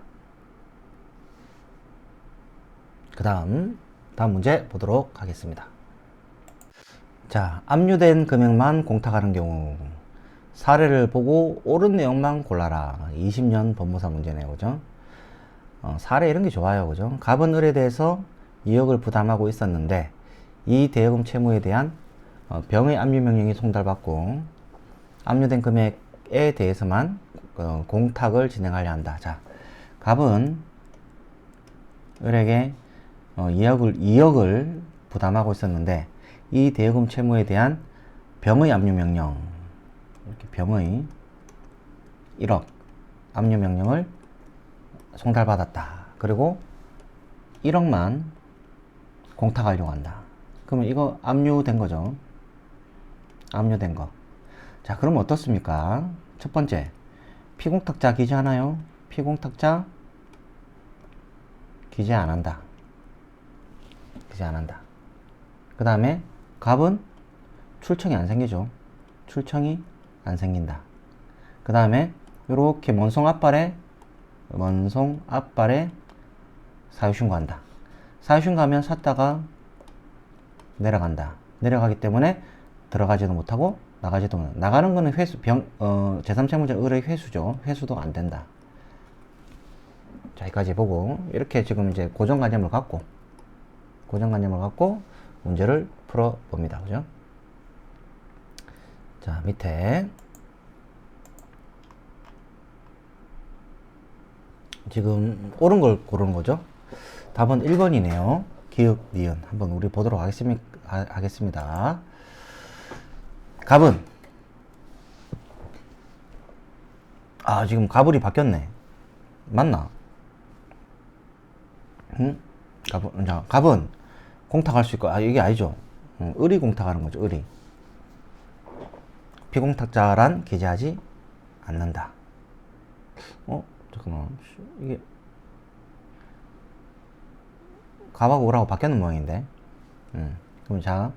그 다음 문제 보도록 하겠습니다. 자, 압류된 금액만 공탁하는 경우 사례를 보고 옳은 내용만 골라라. 20년 법무사 문제네요. 그죠? 사례 이런 게 좋아요. 그죠? 갑은 을에 대해서 2억을 부담하고 있었는데 이 대여금 채무에 대한 병의 압류 명령이 송달받고 압류된 금액에 대해서만 공탁을 진행하려 한다. 자, 갑은 을에게 2억을 부담하고 있었는데 이 대여금 채무에 대한 병의 압류 명령, 이렇게 병의 1억 압류 명령을 송달받았다. 그리고 1억만 공탁하려고 한다. 그러면 이거 압류된 거죠. 압류된 거. 자, 그럼 어떻습니까? 첫 번째, 피공탁자 기재하나요? 피공탁자 기재 안 한다. 기재 안 한다. 그 다음에 갑은 출청이 안 생기죠. 출청이 안 생긴다. 그 다음에 이렇게 원송 앞발에 사유신고한다. 사유신고하면 샀다가 내려간다. 내려가기 때문에 들어가지도 못하고 나가지도 못한다. 나가는 거는 회수, 제3채무자 을의 회수죠. 회수도 안 된다. 자, 여기까지 보고 이렇게 지금 이제 고정관념을 갖고 문제를 풀어봅니다. 그죠? 자, 밑에 지금 옳은 걸 고르는 거죠. 답은 1번이네요. 기역, 니은. 한번 우리 보도록 하겠습니다. 갑은, 지금 가불이 바뀌었네. 맞나? 응? 갑은 공탁할 수 있고, 이게 아니죠. 을이 공탁하는 거죠, 을이. 피공탁자란 기재하지 않는다. 잠깐만. 이게, 갑하고 을하고 바뀌는 모양인데. 그럼 자,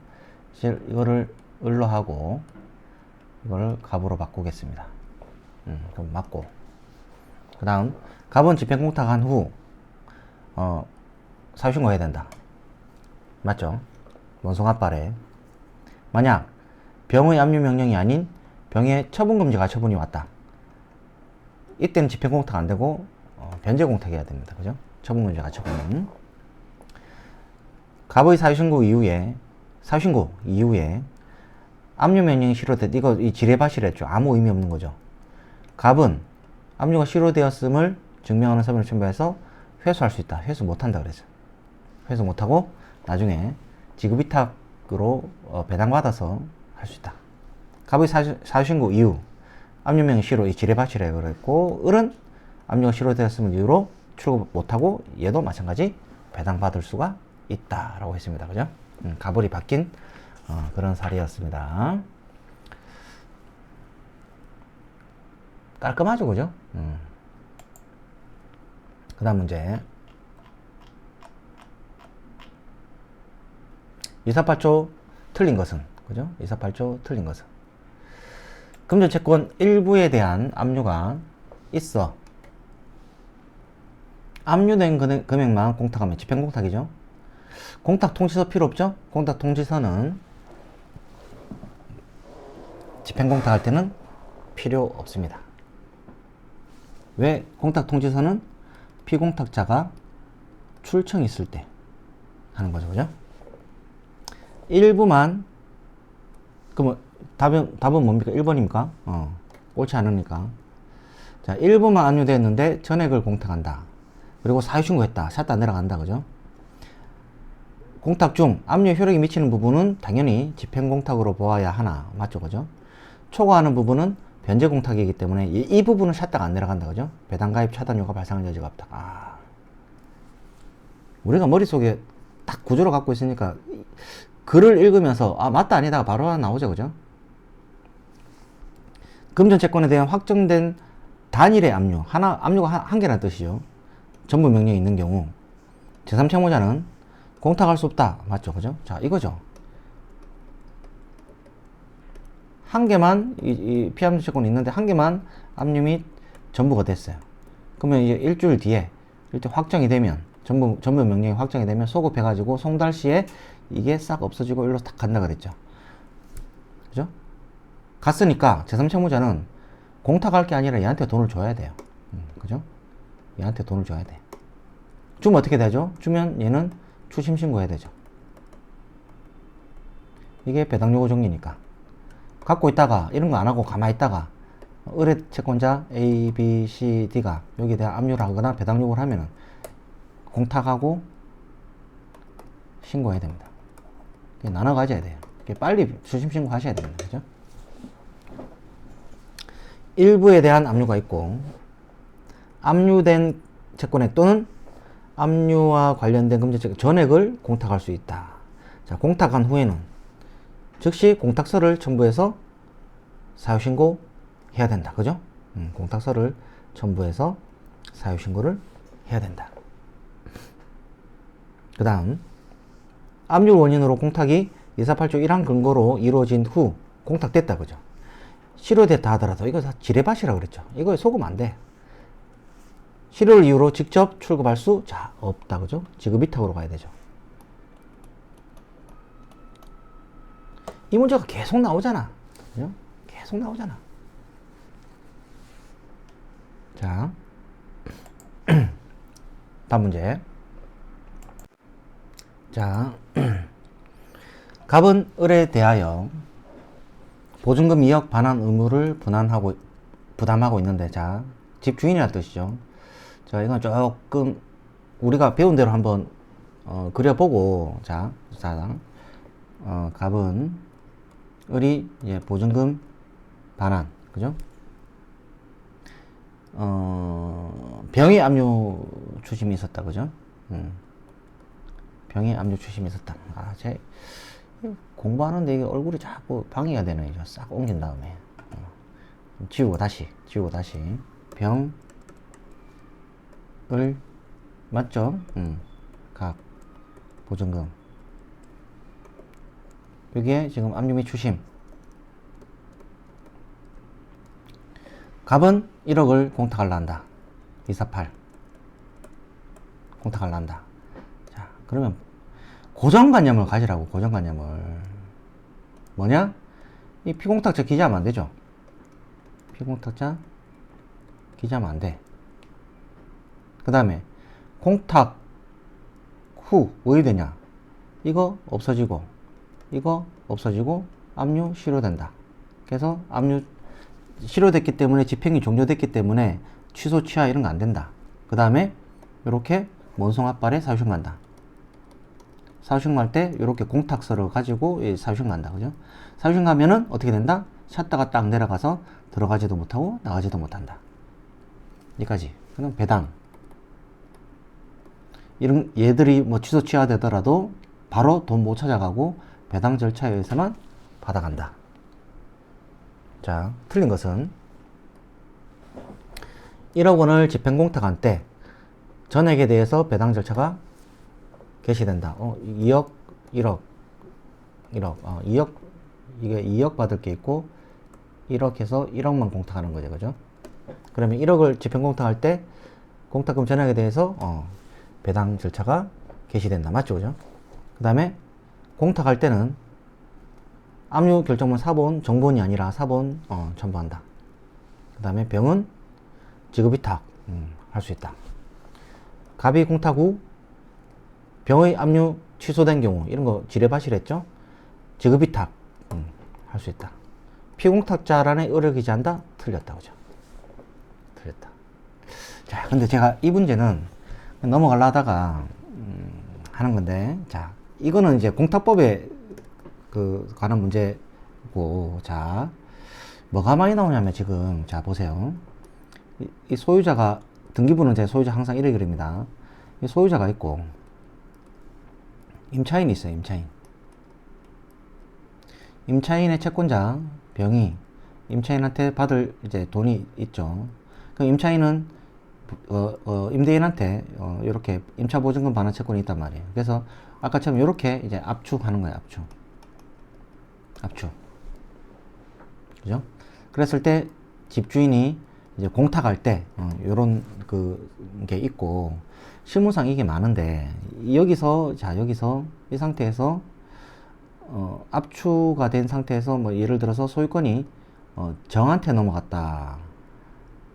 이거를 을로 하고, 이거를 갑으로 바꾸겠습니다. 그럼 맞고. 그 다음, 갑은 집행공탁한 후, 사유신고 해야 된다. 맞죠? 원송합발에. 만약, 병의 압류명령이 아닌 병의 처분금지가 처분이 왔다. 이때는 집행공탁 안 되고, 변제공탁 해야 됩니다. 그죠? 처분금지가 처분. 갑의 사유신고 이후에, 압류명령이 실효됐, 이 지뢰밭이랬죠. 아무 의미 없는 거죠. 갑은 압류가 실효되었음을 증명하는 서면을 첨부해서 회수할 수 있다. 회수 못한다 그랬어요. 회수 못하고 나중에 지급위탁으로 배당받아서 할 수 있다. 갑의 사유신고 이후 압류명령 실효, 이 지뢰밭이라 그랬고, 을은 압류가 실효되었음을 이유로 출급 못하고 얘도 마찬가지 배당받을 수가 있다라고 했습니다. 그죠? 갑을이 바뀐 그런 사례였습니다. 깔끔하죠, 그죠? 그 다음 문제. 248조 틀린 것은, 그죠? 248조 틀린 것은. 금전채권 일부에 대한 압류가 있어. 압류된 금액만 공탁하면 집행공탁이죠. 공탁 통지서 필요 없죠? 공탁 통지서는 집행공탁 할 때는 필요 없습니다. 왜? 공탁 통지서는 피공탁자가 출청이 있을 때 하는 거죠. 그죠? 일부만, 그러면 답은 뭡니까? 1번입니까? 옳지 않으니까. 자, 일부만 압류됐는데 전액을 공탁한다. 그리고 사유신고했다. 샷다 내려간다. 그죠? 공탁 중 압류 효력이 미치는 부분은 당연히 집행공탁으로 보아야 하나. 맞죠? 그죠? 초과하는 부분은 변제공탁이기 때문에 이 부분은 샷다가 안 내려간다. 그죠? 배당가입 차단료가 발생할 여지가 없다. 우리가 머릿속에 딱 구조를 갖고 있으니까 글을 읽으면서 맞다 아니다가 바로 나오죠. 그죠? 금전채권에 대한 확정된 단일의 압류. 압류가 한 개라는 뜻이죠. 전부 명령이 있는 경우 제3채무자는 공탁할 수 없다. 맞죠? 그죠? 자, 이거죠. 한 개만, 이 피압류 채권이 있는데, 한 개만 압류 및 전부가 됐어요. 그러면 이제 일주일 뒤에, 확정이 되면, 전부 명령이 확정이 되면, 소급해가지고, 송달 시에 이게 싹 없어지고, 일로 딱 간다 그랬죠. 그죠? 갔으니까, 제3채무자는 공탁할 게 아니라 얘한테 돈을 줘야 돼요. 그죠? 얘한테 돈을 줘야 돼. 주면 어떻게 되죠? 주면 얘는 추심 신고해야 되죠. 이게 배당요구 정리니까. 갖고 있다가 이런 거 안 하고 가만히 있다가 의뢰 채권자 A, B, C, D가 여기에 대한 압류를 하거나 배당 요구를 하면은 공탁하고 신고해야 됩니다. 나눠 가져야 돼요. 빨리 추심 신고 하셔야 됩니다. 그죠? 일부에 대한 압류가 있고, 압류된 채권액 또는 압류와 관련된 금전채권 전액을 공탁할 수 있다. 자, 공탁한 후에는 즉시 공탁서를 첨부해서 사유신고 해야 된다. 그죠? 공탁서를 첨부해서 사유신고를 해야 된다. 그 다음, 압류 원인으로 공탁이 248조 1항 근거로 이루어진 후 공탁됐다. 그죠? 실효됐다 하더라도 이거 다 지뢰밭이라고 그랬죠. 이거에 속으면 안 돼. 실효를 이유로 직접 출급할 수 없다. 그죠? 지급위탁으로 가야 되죠. 이 문제가 계속 나오잖아. 그죠? 계속 나오잖아. 자, 다음 문제. 자, 갑은 을에 대하여 보증금 2억 반환 의무를 부담하고 있는데, 자, 집 주인이라는 뜻이죠. 자, 이건 조금 우리가 배운 대로 한번 그려보고, 자, 갑은 을이 이제 보증금 반환, 그죠? 병이 압류 추심이 있었다, 그죠? 병이 압류 추심이 있었다. 제 공부하는데 이게 얼굴이 자꾸 방해가 되네. 이거 싹 옮긴 다음에 지우고 다시 병, 을, 맞죠? 갑, 보증금. 여기에 지금 압류 및 추심. 갑은 1억을 공탁하려 한다. 248 공탁하려 한다. 자, 그러면 고정관념을 가지라고. 고정관념을 뭐냐? 이 피공탁자 기재하면 안 되죠. 피공탁자 기재하면 안 돼. 그 다음에 공탁 후 왜 되냐? 이거 없어지고 이거 없어지고 압류 실효된다. 그래서 압류 실효됐기 때문에 집행이 종료됐기 때문에 취소 취하 이런 거 안 된다. 그 다음에 이렇게 원송 합발에 사유식 난다. 사유식 날 때 이렇게 공탁서를 가지고 사유식 난다. 그죠? 사유식 나면은 어떻게 된다? 샷다가 딱 내려가서 들어가지도 못하고 나가지도 못한다. 여기까지. 그럼 배당. 이런 얘들이 뭐 취소 취하되더라도 바로 돈 못 찾아가고 배당 절차에 의해서만 받아간다. 자, 틀린 것은 1억 원을 집행공탁한 때 전액에 대해서 배당 절차가 개시된다. 2억, 1억, 2억, 이게 2억 받을 게 있고 1억 해서 1억만 공탁하는 거죠. 그죠? 그러면 1억을 집행공탁할 때 공탁금 전액에 대해서 배당 절차가 개시된다. 맞죠? 그죠? 그 다음에 공탁할 때는 압류 결정문 사본 정본이 아니라 사본 첨부한다. 그 다음에 병은 지급위탁 할 수 있다. 갑이 공탁 후 병의 압류 취소된 경우 이런 거 지뢰바실했죠? 지급위탁 할 수 있다. 피공탁자란에 의뢰 기재한다? 틀렸다. 그죠? 틀렸다. 자, 근데 제가 이 문제는 넘어가려 하다가 하는 건데, 자, 이거는 이제 공탁법에 관한 문제고, 자, 뭐가 많이 나오냐면 지금, 자, 보세요. 이 소유자가, 등기부는 제 소유자 항상 이렇게 그립니다. 이 소유자가 있고, 임차인이 있어요, 임차인. 임차인의 채권자, 병이 임차인한테 받을 이제 돈이 있죠. 그 임차인은 임대인한테 이렇게 임차보증금 반환 채권이 있단 말이에요. 그래서 아까처럼 이렇게 이제 압축하는 거예요. 압축. 그죠? 그랬을 때 집주인이 이제 공탁할 때 요런 게 있고, 실무상 이게 많은데 여기서 이 상태에서 압축가 된 상태에서 뭐 예를 들어서 소유권이 정한테 넘어갔다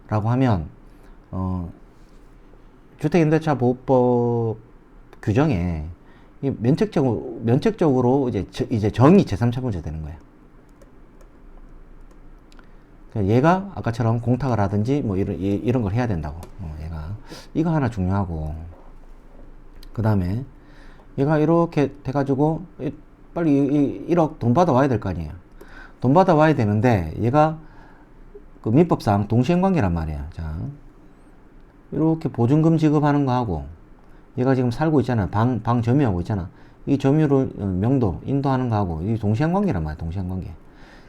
라고 하면 주택임대차보호법 규정에 이 면책적으로 이제 정이 제3차분제 되는 거예요. 얘가 아까처럼 공탁을 하든지 뭐 이런 걸 해야 된다고. 얘가 이거 하나 중요하고, 그 다음에 얘가 이렇게 돼가지고 빨리 1억 돈 받아와야 될 거 아니에요. 돈 받아와야 되는데 얘가 그 민법상 동시행관계란 말이야. 자, 이렇게 보증금 지급하는 거 하고 얘가 지금 살고 있잖아. 방 점유하고 있잖아. 이 점유를 명도 인도하는 거 하고 이 동시행관계란 말이야. 동시행관계.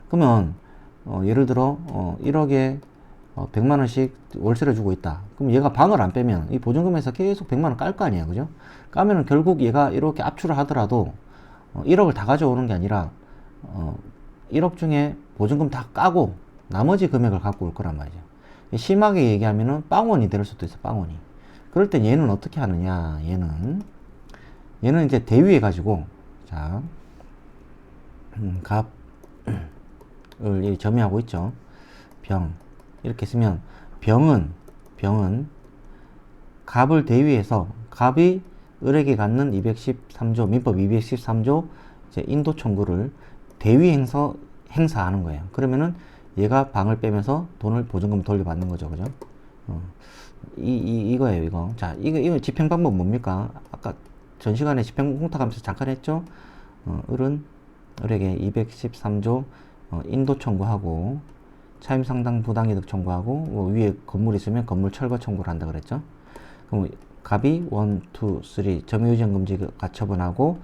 그러면 예를 들어 1억에 100만 원씩 월세를 주고 있다. 그럼 얘가 방을 안 빼면 이 보증금에서 계속 100만 원 깔 거 아니야. 그죠? 까면은 결국 얘가 이렇게 압출을 하더라도 1억을 다 가져오는 게 아니라 1억 중에 보증금 다 까고 나머지 금액을 갖고 올 거란 말이죠. 심하게 얘기하면은 빵원이 될 수도 있어. 빵원이. 그럴 땐 얘는 어떻게 하느냐? 얘는 이제 대위해 가지고, 자, 갑을 점유하고 있죠. 병. 이렇게 쓰면 병은 갑을 대위해서 갑이 을에게 갖는 213조 민법 213조 이제 인도 청구를 대위 행사하는 거예요. 그러면은 얘가 방을 빼면서 돈을 보증금 돌려받는 거죠. 그죠? 이거예요, 이거. 자, 이거 집행 방법 뭡니까? 아까 전 시간에 집행 공탁하면서 잠깐 했죠? 을에게 213조 인도 청구하고, 차임 상당 부당이득 청구하고, 위에 건물 있으면 건물 철거 청구를 한다 그랬죠? 그럼 갑이 1, 2, 3 점유유전 금지 가처분하고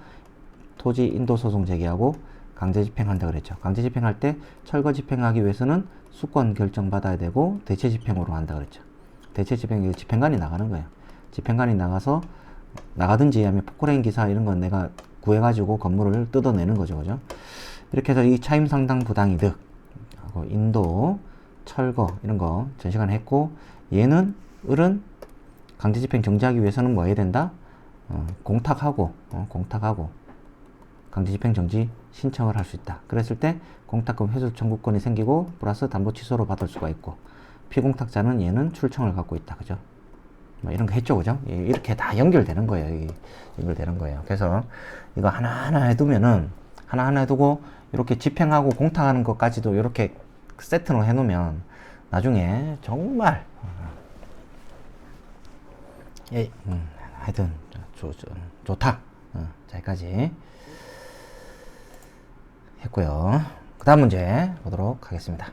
토지 인도 소송 제기하고 강제 집행한다 그랬죠. 강제 집행할 때 철거 집행하기 위해서는 수권 결정 받아야 되고 대체 집행으로 한다 그랬죠. 대체 집행, 집행관이 나가는 거예요. 집행관이 나가서 나가든지 아니면 포크레인 기사 이런 건 내가 구해가지고 건물을 뜯어내는 거죠, 그죠? 이렇게 해서 이 차임 상당 부당이득 하고 인도 철거 이런 거 전 시간에 했고, 얘는 을은 강제 집행 정지하기 위해서는 뭐 해야 된다? 공탁하고 강제 집행 정지 신청을 할 수 있다. 그랬을 때 공탁금 회수 청구권이 생기고 플러스 담보 취소로 받을 수가 있고, 피공탁자는 얘는 출청을 갖고 있다. 그죠? 뭐 이런 거 했죠, 그죠? 이렇게 다 연결되는 거예요. 연결되는 거예요. 그래서 이거 하나하나 해두면은, 하나하나 해두고 이렇게 집행하고 공탁하는 것까지도 이렇게 세트로 해놓으면 나중에 정말 하여튼 좋다. 자, 여기까지 했고요. 그 다음 문제 보도록 하겠습니다.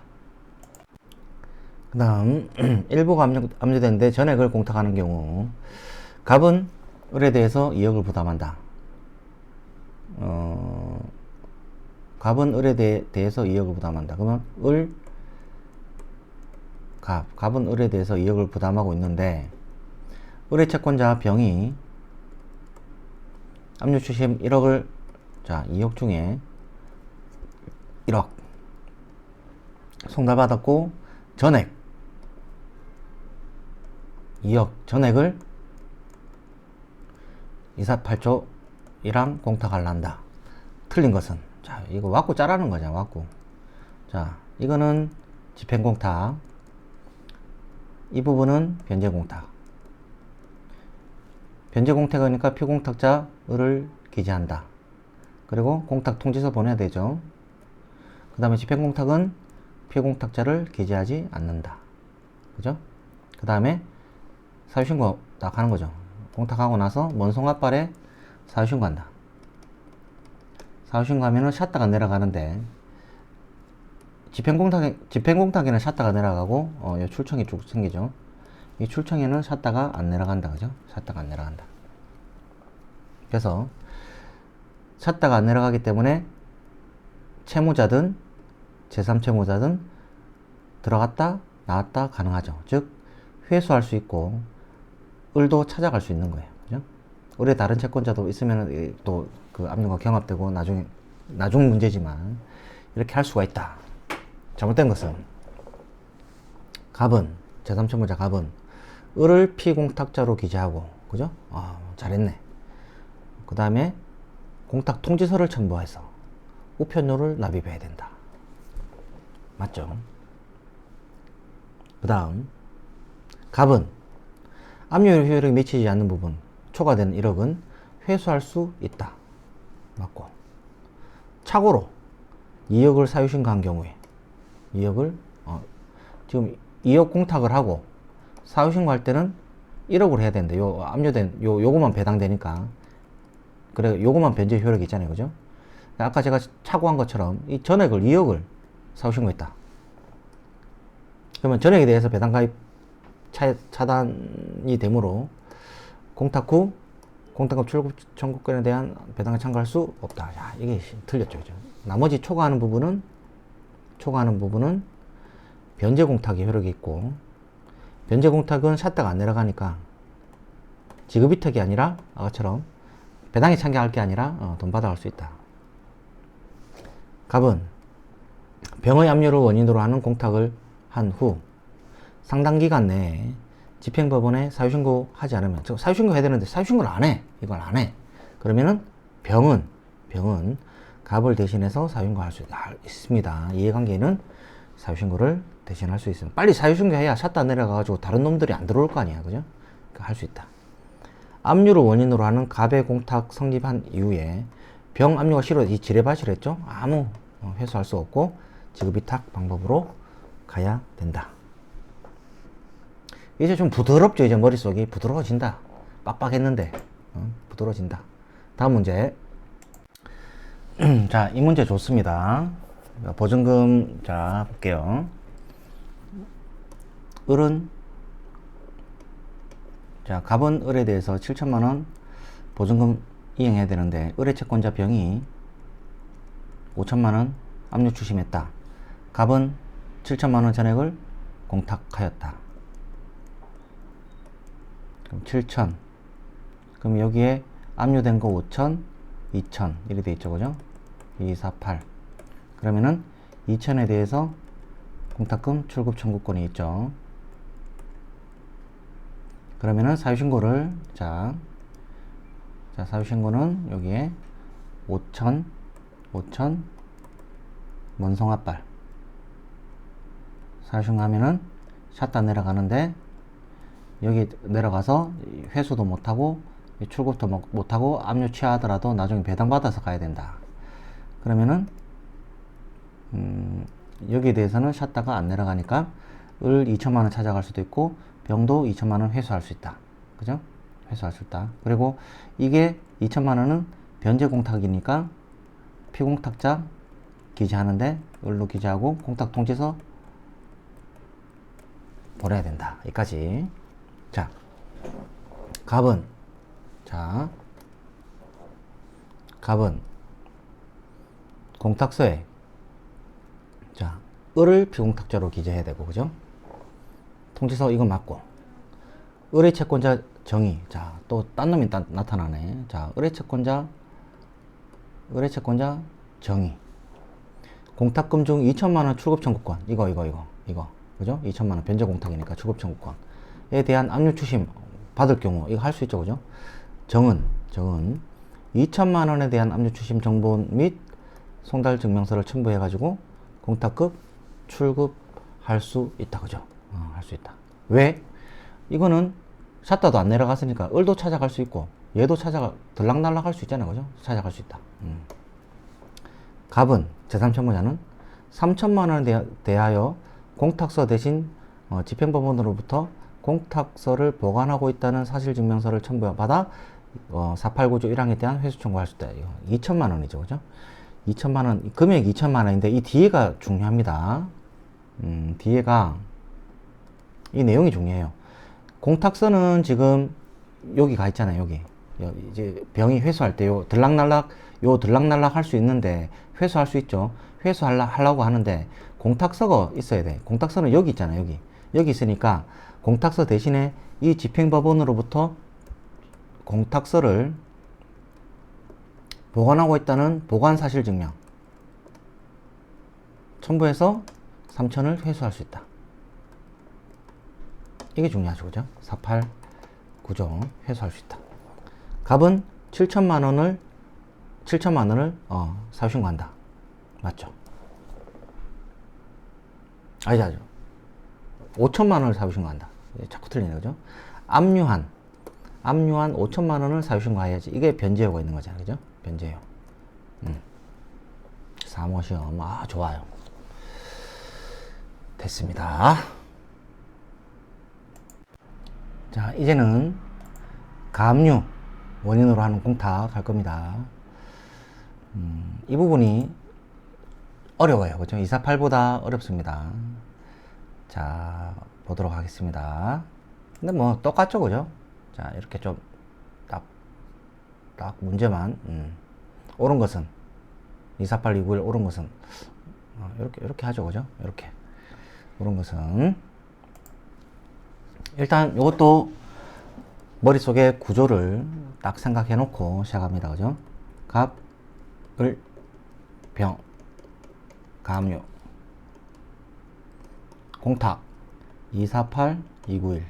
그 다음 일부가 압류되는데 전액을 공탁하는 경우, 갑은 을에 대해서 2억을 부담한다. 갑은 을에 대해서 2억을 부담한다. 그러면 갑은 을에 대해서 2억을 부담하고 있는데, 을의 채권자 병이 압류 추심 1억을, 자, 2억 중에 1억 송달받았고, 전액 2억 전액을 248조이랑 공탁을 한다. 틀린 것은, 자, 이거 왁구 짜라는 거죠, 왁구. 자, 이거는 집행공탁, 이 부분은 변제공탁. 변제공탁이니까 피공탁자 을을 기재한다. 그리고 공탁 통지서 보내야 되죠. 그 다음에 집행공탁은 피공탁자를 기재하지 않는다. 그죠? 그 다음에 사유신고 딱 하는 거죠. 공탁하고 나서 먼송압발에 사유신고한다. 사유신고하면은 샷다가 내려가는데, 집행공탁에는 샷다가 내려가고, 요 출청이 쭉 생기죠. 이 출청에는 샷다가 안 내려간다. 그죠? 샷다가 안 내려간다. 그래서 샷다가 안 내려가기 때문에 채무자든 제3채무자든 들어갔다 나왔다 가능하죠. 즉 회수할 수 있고 을도 찾아갈 수 있는 거예요. 그죠? 을의 다른 채권자도 있으면 또 그 압류가 경합되고 나중 문제지만 이렇게 할 수가 있다. 잘못된 것은, 갑은, 제3채무자 갑은 을을 피공탁자로 기재하고, 그죠? 잘했네. 그 다음에 공탁 통지서를 첨부해서 우편료를 납입해야 된다. 맞죠? 그 다음, 갑은 압류 효력이 미치지 않는 부분, 초과되는 1억은 회수할 수 있다. 맞고, 착오로 2억을 사유신고한 경우에 2억을 지금 2억 공탁을 하고 사유신고할 때는 1억으로 해야 되는데, 요 압류된 요거만 배당되니까, 그래 요거만 변제 효력이 있잖아요, 그죠? 아까 제가 착오한 것처럼 이 전액을 2억을 사유신고했다. 그러면 전액에 대해서 배당가입 차단이 되므로 공탁 후 공탁금 출급 청구권에 대한 배당을 청구할 수 없다. 야, 이게 틀렸죠, 그죠? 나머지 초과하는 부분은 변제 공탁이 효력이 있고, 변제 공탁은 샷다가 안 내려가니까 지급 이택이 아니라 아까처럼 배당에 참가할 게 아니라 돈 받아갈 수 있다. 갑은 병의 압류를 원인으로 하는 공탁을 한 후 상당 기간 내에 집행법원에 사유신고하지 않으면, 저 사유신고 해야 되는데 사유신고를 안 해. 이걸 안 해. 그러면은 병은 갑을 대신해서 사유신고할 수 있습니다. 이해관계는 사유신고를 대신할 수 있습니다. 빨리 사유신고해야 샷다 내려가가지고 다른 놈들이 안 들어올 거 아니야, 그죠? 그러니까 할 수 있다. 압류를 원인으로 하는 갑의 공탁 성립한 이후에 병 압류가 싫어, 이 지뢰밭이라 했죠? 아무 회수할 수 없고 지급이탁 방법으로 가야 된다. 이제 좀 부드럽죠. 이제 머릿속이 부드러워진다. 빡빡했는데 부드러워진다. 다음 문제. 자, 이 문제 좋습니다. 보증금, 자, 볼게요. 을은, 자, 갑은 을에 대해서 7천만원 보증금 이행해야 되는데, 을의 채권자 병이 5천만원 압류 추심했다. 갑은 7천만원 전액을 공탁하였다. 그럼 7천. 그럼 여기에 압류된 거 5천, 2천. 이렇게 돼 있죠. 그죠? 2, 4, 8. 그러면은 2천에 대해서 공탁금 출급 청구권이 있죠. 그러면은 사유신고를, 자, 사유신고는 여기에 5천, 원송합발. 사유신고하면은 샷다 내려가는데, 여기 내려가서 회수도 못하고 출급도 못하고 압류 취하더라도 나중에 배당받아서 가야 된다. 그러면은 여기에 대해서는 샷다가 안 내려가니까 을 2천만원 찾아갈 수도 있고 병도 2천만원 회수할 수 있다. 그죠? 회수할 수 있다. 그리고 이게 2천만원은 변제 공탁이니까 피공탁자 기재하는데 을로 기재하고 공탁 통지서 보내야 된다. 여기까지. 자, 갑은, 자, 갑은 공탁서에, 자, 을을 피공탁자로 기재해야 되고, 그죠? 통지서 이거 맞고, 을의 채권자 정의, 자, 또 딴 놈이 나타나네. 자, 을의 채권자 정의. 공탁금 중 2천만원 출급 청구권, 이거, 그죠? 2천만원 변제 공탁이니까 출급 청구권에 대한 압류 추심 받을 경우, 이거 할 수 있죠, 그죠? 정은 2천만원에 대한 압류 추심 정보 및 송달 증명서를 첨부해가지고 공탁금 출급할 수 있다, 그죠? 할 수 있다. 왜? 이거는 샷다도 안 내려갔으니까 을도 찾아갈 수 있고 얘도 들락날락 할 수 있잖아요, 그죠? 찾아갈 수 있다. 갑은, 제3청구자는 3천만원에 대하여 공탁서 대신 집행법원으로부터 공탁서를 보관하고 있다는 사실증명서를 첨부받아 489조 1항에 대한 회수 청구할 수 있다. 이거 2천만원이죠, 그죠? 2천만원, 금액이 2천만원인데 이 뒤에가 중요합니다. 뒤에가 이 내용이 중요해요. 공탁서는 지금 여기 가 있잖아요. 여기 이제 병이 회수할 때 요 들락날락 할 수 있는데 회수할 수 있죠. 회수하려고 하는데 공탁서가 있어야 돼. 공탁서는 여기 있잖아요. 여기 있으니까 공탁서 대신에 이 집행법원으로부터 공탁서를 보관하고 있다는 보관사실증명 첨부해서 3천을 회수할 수 있다. 이게 중요하죠, 그죠? 489조 회수할 수 있다. 갑은 7천만원을 사유신고한다. 맞죠? 아니죠. 5천만원을 사유신고한다. 자꾸 틀리네, 그죠? 압류한 5천만원을 사유신고해야지. 이게 변제효가 있는 거잖아요, 그죠? 변제효. 사모시험. 좋아요. 됐습니다. 자, 이제는 가압류 원인으로 하는 공탁 할 겁니다. 이 부분이 어려워요. 그죠? 248보다 어렵습니다. 자, 보도록 하겠습니다. 근데 뭐 똑같죠, 그죠? 자, 이렇게 좀 딱 문제만 옳은 것은 248, 291 옳은 것은 이렇게 하죠, 그죠? 이렇게 옳은 것은 일단 이것도 머릿속에 구조를 딱 생각해 놓고 시작합니다, 그죠? 갑, 을, 병, 가압류, 공탁 248, 291.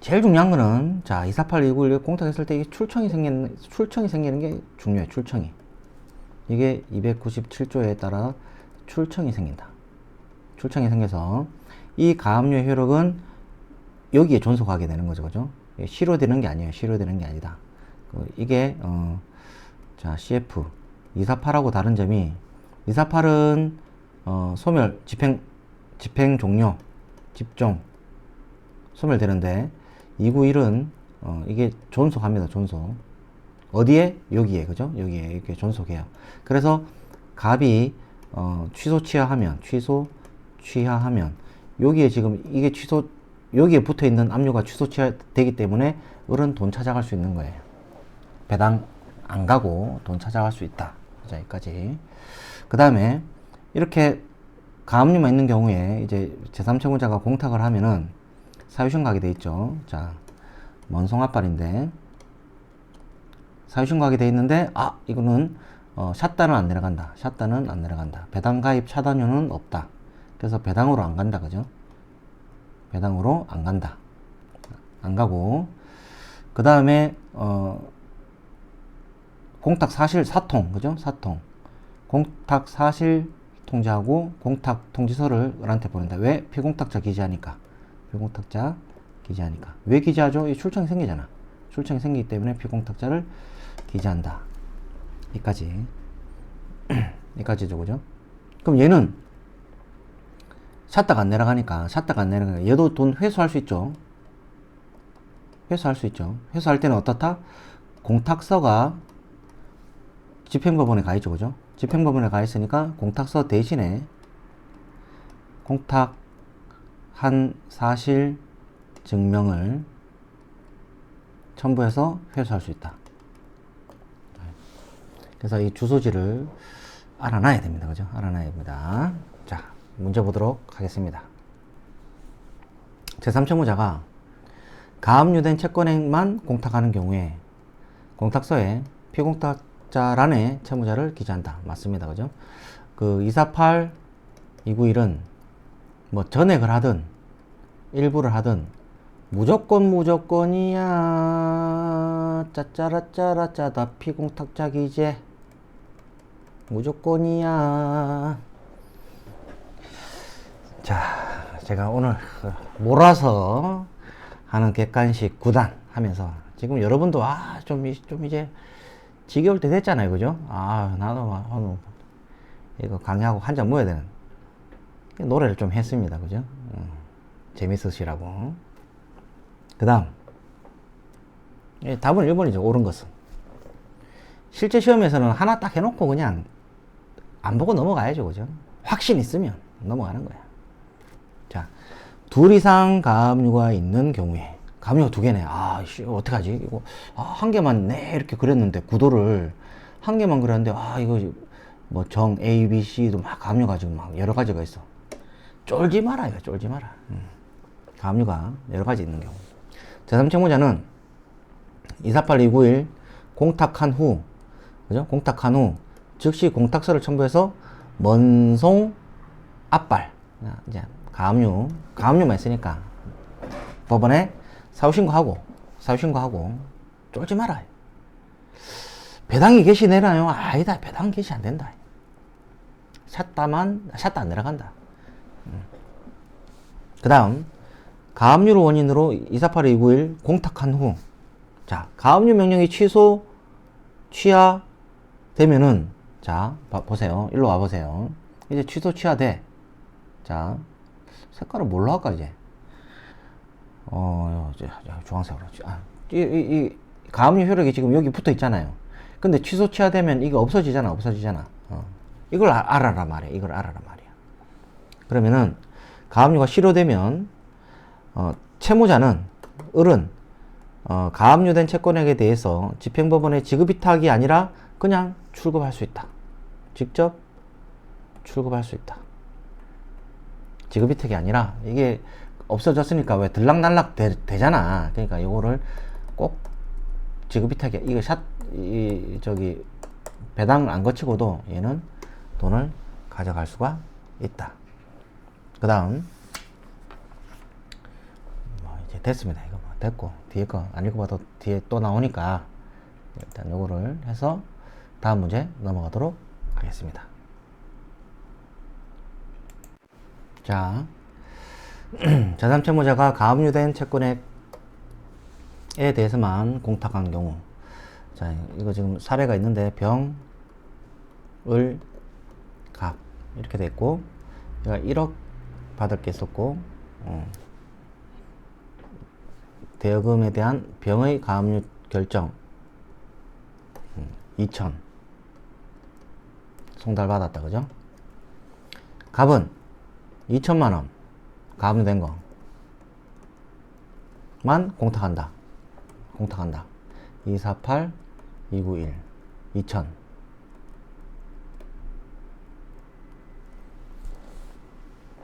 제일 중요한 거는, 자, 248, 291 공탁했을 때 이게 출청이 생기는 게 중요해요. 출청이. 이게 297조에 따라 출청이 생긴다. 출청이 생겨서 이 가압류의 효력은 여기에 존속하게 되는 거죠, 그죠? 실효되는 게 아니에요. 실효되는 게 아니다. 이게 자, CF 248하고 다른 점이 248은 소멸, 집행 종료, 집종 소멸되는데 291은 이게 존속합니다. 존속. 어디에? 여기에. 그죠? 여기에 이렇게 존속해요. 그래서 갑이 취소 취하하면 여기에 지금 이게 여기에 붙어 있는 압류가 취소 취하되기 때문에 을은 돈 찾아갈 수 있는 거예요. 배당 안 가고 돈 찾아갈 수 있다. 자, 여기까지. 그 다음에 이렇게 가압류만 있는 경우에 이제 제3채무자가 공탁을 하면은 사유신 가게 돼 있죠. 자, 먼송압발인데 사유신 가게 돼 있는데 이거는 샷단은 안 내려간다. 샷단은 안 내려간다. 배당 가입 차단료는 없다. 그래서 배당으로 안 간다. 그죠? 배당으로 안 간다. 안 가고 그 다음에 공탁 사실 사통. 그죠? 사통. 공탁 사실 통지하고 공탁 통지서를 을한테 보낸다. 왜? 피공탁자 기재하니까. 피공탁자 기재하니까. 왜 기재하죠? 이 출청이 생기잖아. 출청이 생기기 때문에 피공탁자를 기재한다. 여기까지. 여기까지죠. 그죠? 그럼 얘는 샷다가 안 내려가니까 얘도 돈 회수할 수 있죠. 회수할 수 있죠. 회수할 때는 어떻다? 공탁서가 집행법원에 가 있죠. 그죠? 집행법원에 가 있으니까 공탁서 대신에 공탁한 사실 증명을 첨부해서 회수할 수 있다. 그래서 이 주소지를 알아놔야 됩니다. 그죠? 알아놔야 됩니다. 자, 문제 보도록 하겠습니다. 제3채무자가 가압류된 채권액만 공탁하는 경우에 공탁서에 피공탁자란에 채무자를 기재한다. 맞습니다. 그죠? 그 248, 291은 뭐 전액을 하든 일부를 하든 무조건이야. 짜짜라짜라짜다. 피공탁자 기재 무조건이야. 자, 제가 오늘 몰아서 하는 객관식 9단 하면서 지금 여러분도 좀 이제 지겨울 때 됐잖아요. 그죠? 나도 오늘 이거 강의하고 한 잔 모여야 되는 노래를 좀 했습니다. 그죠? 재밌으시라고. 그 다음 답은 1번이죠. 옳은 것은. 실제 시험에서는 하나 딱 해놓고 그냥 안 보고 넘어가야죠. 그죠? 확신 있으면 넘어가는 거야. 자, 둘 이상 가압류가 있는 경우에 가압류가 두 개네. 어떡하지? 이거 한 개만 이렇게 그렸는데 구도를 한 개만 그렸는데 이거 뭐 정 A, B, C도 막 가압류가 지금 막 여러 가지가 있어. 쫄지 마라. 이거 쫄지 마라. 가압류가 여러 가지 있는 경우. 제3채무자는 248, 291 공탁한 후, 그죠? 공탁한 후 즉시 공탁서를 첨부해서 먼송 압발. 이제 가압류만 있으니까 법원에 사후신고하고 쫄지 마라. 배당이 개시내나요? 아니다. 배당 개시 안 된다. 샷다 안 내려간다. 그 다음 가압류를 원인으로 248, 291 공탁한 후, 자, 가압류 명령이 취하되면은, 자, 보세요. 일로 와보세요. 이제 취하돼. 자, 색깔을 뭘로 할까, 이제? 주황색으로. 이 가압류 효력이 지금 여기 붙어 있잖아요. 근데 취하되면 이거 없어지잖아. 이걸 알아라 말이야. 그러면은, 가압류가 실효되면, 을은 가압류된 채권액에 대해서 집행법원에 지급이탁이 아니라 그냥 출급할 수 있다. 직접 출급할 수 있다. 지급이탁이 아니라 이게 없어졌으니까 왜 들락날락 되잖아. 그러니까 이거를 꼭 지급이탁이 이거 배당을 안 거치고도 얘는 돈을 가져갈 수가 있다. 그 다음 이제 됐습니다. 이거 됐고 뒤에 거 안 읽어봐도 뒤에 또 나오니까 일단 요거를 해서 다음 문제 넘어가도록 하겠습니다. 자, 제3채무자가 가압류된 채권액에 대해서만 공탁한 경우, 자, 이거 지금 사례가 있는데 병, 을, 갑 이렇게 됐고, 얘가 1억 받을 게 있었고, 대여금에 대한 병의 가압류 결정 2천 송달받았다. 그죠? 갑은 2천만원 가압류된 거만 공탁한다. 248 291 2천.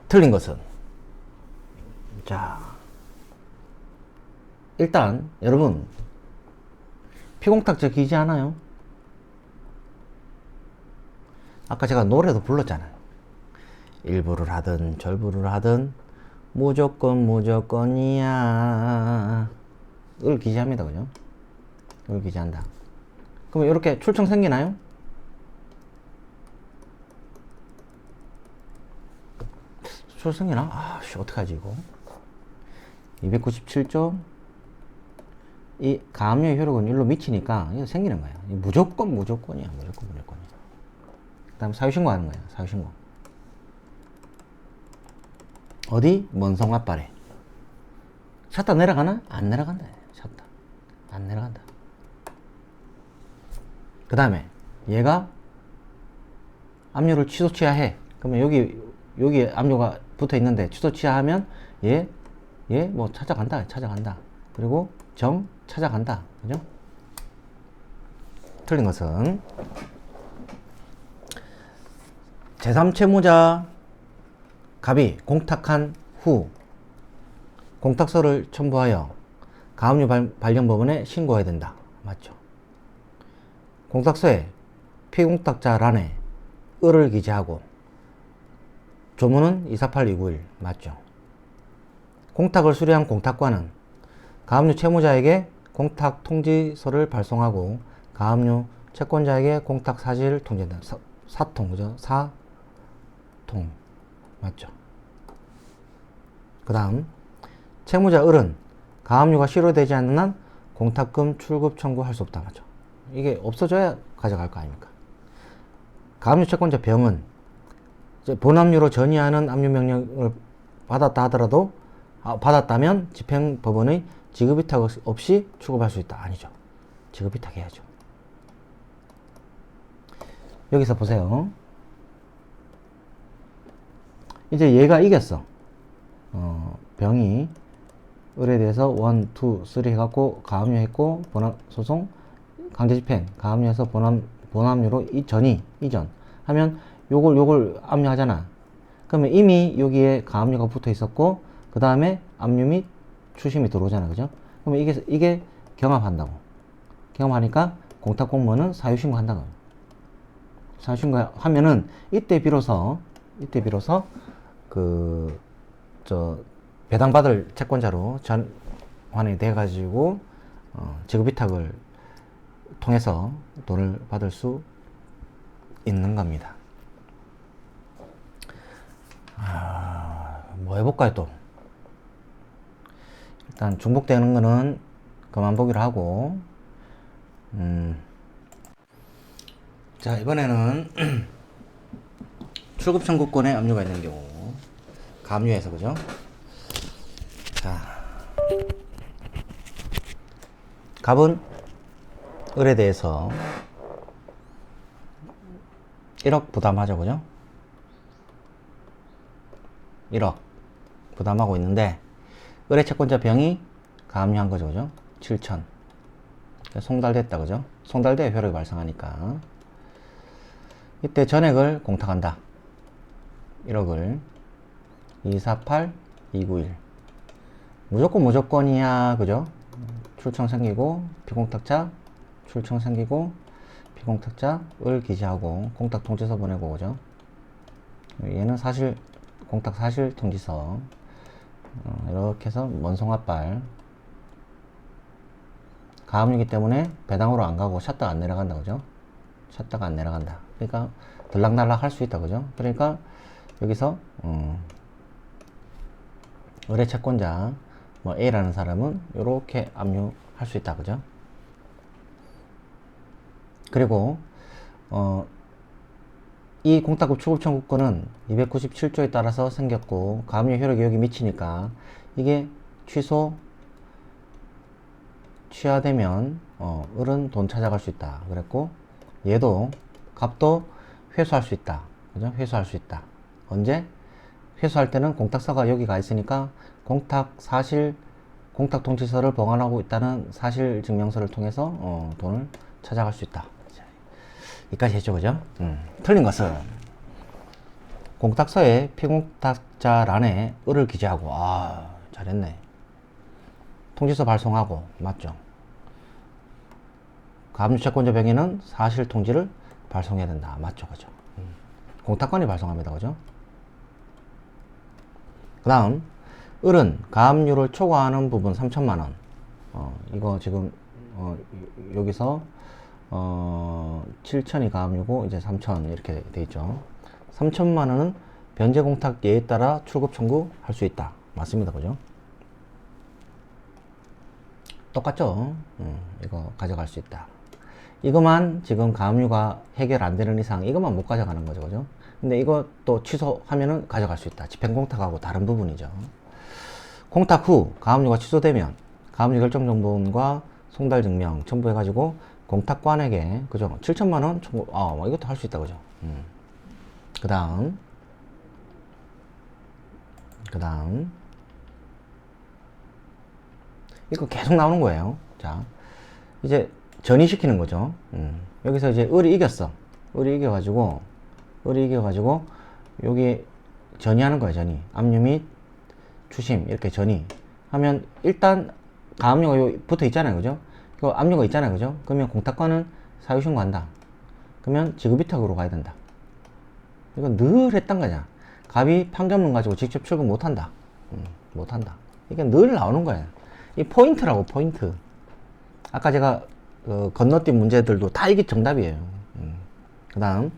틀린 것은, 자, 일단 여러분 피공탁제 기지 않아요? 아까 제가 노래도 불렀잖아요. 일부를 하든 절부를 하든 무조건이야 을 기지합니다. 그죠? 을 기지한다. 그럼 이렇게 출청 생기나요? 출청 생기나? 아씨 어떡하지 이거. 297조 이 가압류의 효력은 일로 미치니까 이거 생기는 거예요. 무조건이야. 그 다음 사유신고 하는 거예요. 사유신고. 어디? 먼성 앞발에. 샷다 내려가나? 안 내려간다. 샷다 안 내려간다. 그 다음에 얘가 압류를 취소 취하해. 그러면 여기 압류가 붙어 있는데 취소 취하하면 얘 뭐 찾아간다. 그리고 정 찾아간다. 그죠? 틀린 것은 제3채무자 갑이 공탁한 후 공탁서를 첨부하여 가압류 발령법원에 신고해야 된다. 맞죠? 공탁서에 피공탁자란에 을을 기재하고 조문은 248291 맞죠? 공탁을 수리한 공탁관은 가압류 채무자에게 공탁 통지서를 발송하고 가압류 채권자에게 공탁 사실을 통지한다. 사통, 그죠? 사통. 맞죠? 그 다음, 채무자 을은 가압류가 실효되지 않는 한 공탁금 출급 청구할 수 없다. 맞죠? 이게 없어져야 가져갈 거 아닙니까? 가압류 채권자 병은 이제 본압류로 전이하는 압류 명령을 받았다 하더라도 받았다면 집행법원의 지급위탁 없이 출급할 수 있다. 아니죠. 지급위탁 해야죠. 여기서 보세요. 이제 얘가 이겼어. 병이 을에 대해서 1, 2, 3 해갖고 가압류 했고 본압 소송 강제집행 가압류해서 본압류로 이전 하면 요걸 압류하잖아. 그러면 이미 여기에 가압류가 붙어 있었고 그 다음에 압류 및 추심이 들어오잖아. 그죠? 그러면 이게 경합한다고. 경합하니까 공탁공무원은 사유신고한다고. 사유신고하면은 이때 비로소 배당받을 채권자로 전환이 돼가지고 지급위탁을 통해서 돈을 받을 수 있는 겁니다. 뭐 해볼까요 또? 일단 중복되는 거는 그만 보기로 하고 자 이번에는 출급 청구권에 압류가 있는 경우 가압류에서 그죠? 자 갑은 을에 대해서 1억 부담하죠. 그죠? 1억 부담하고 있는데 을의 채권자 병이 가압류한 거죠. 그죠? 7천 송달됐다. 그죠? 송달돼 효력이 발생하니까 이때 전액을 공탁한다. 1억을 248 291 무조건이야. 그죠? 출청 생기고 피공탁자 출청 생기고 피공탁자 을 기재하고 공탁 통지서 보내고. 그죠? 얘는 사실 공탁 사실 통지서 이렇게 해서 먼송합발 가압류이기 때문에 배당으로 안 가고 샷다가 안 내려간다. 그죠? 샷다가 안 내려간다. 그러니까 들락날락 할 수 있다. 그죠? 그러니까 여기서 의뢰 채권자 뭐 A라는 사람은 이렇게 압류할 수 있다. 그죠? 그리고 이 공탁금 출급 청구권은 297조에 따라서 생겼고 가압류 효력이 여기 미치니까 이게 취소 취하되면 을은 돈 찾아갈 수 있다 그랬고, 얘도 값도 회수할 수 있다. 그죠? 회수할 수 있다. 언제? 회수할 때는 공탁서가 여기가 있으니까 공탁 통지서를 보관하고 있다는 사실 증명서를 통해서 돈을 찾아갈 수 있다. 여기까지 했죠, 그죠? 틀린 것은 공탁서에 피공탁자란에 을을 기재하고, 잘했네. 통지서 발송하고, 맞죠? 가압류채권자 병인은 사실 통지를 발송해야 된다. 맞죠, 그죠? 공탁관이 발송합니다, 그죠? 그 다음, 을은 가압류를 초과하는 부분 3천만원. 이거 지금, 여기서, 7천이 가압류고, 이제 3천, 이렇게 돼 있죠. 3천만원은 변제공탁 예에 따라 출급 청구할 수 있다. 맞습니다, 그죠? 똑같죠? 이거 가져갈 수 있다. 이것만 지금 가압류가 해결 안 되는 이상 이것만 못 가져가는 거죠, 그죠? 근데 이것도 취소하면은 가져갈 수 있다. 집행공탁하고 다른 부분이죠. 공탁 후 가압류가 취소되면 가압류 결정 정보원과 송달 증명 첨부해가지고 공탁관에게, 그죠? 7천만원 청구, 이것도 할 수 있다, 그죠? 그 다음 이거 계속 나오는 거예요. 자, 이제 전이시키는 거죠. 여기서 이제 을이 이겼어. 을이 이겨가지고 여기 전이하는 거예요. 전이. 압류 및 추심 이렇게 전이 하면 일단 가압류가 여기 붙어 있잖아요, 그죠? 그 압류가 있잖아요, 그죠? 그러면 공탁관은 사유 신고한다. 그러면 지급위탁으로 가야 된다. 이건 늘 했던 거냐. 갑이 판결문 가지고 직접 출금 못한다. 못한다. 이게 늘 나오는 거예요. 이 포인트라고, 포인트. 아까 제가 건너뛴 문제들도 다 이게 정답이에요. 그 다음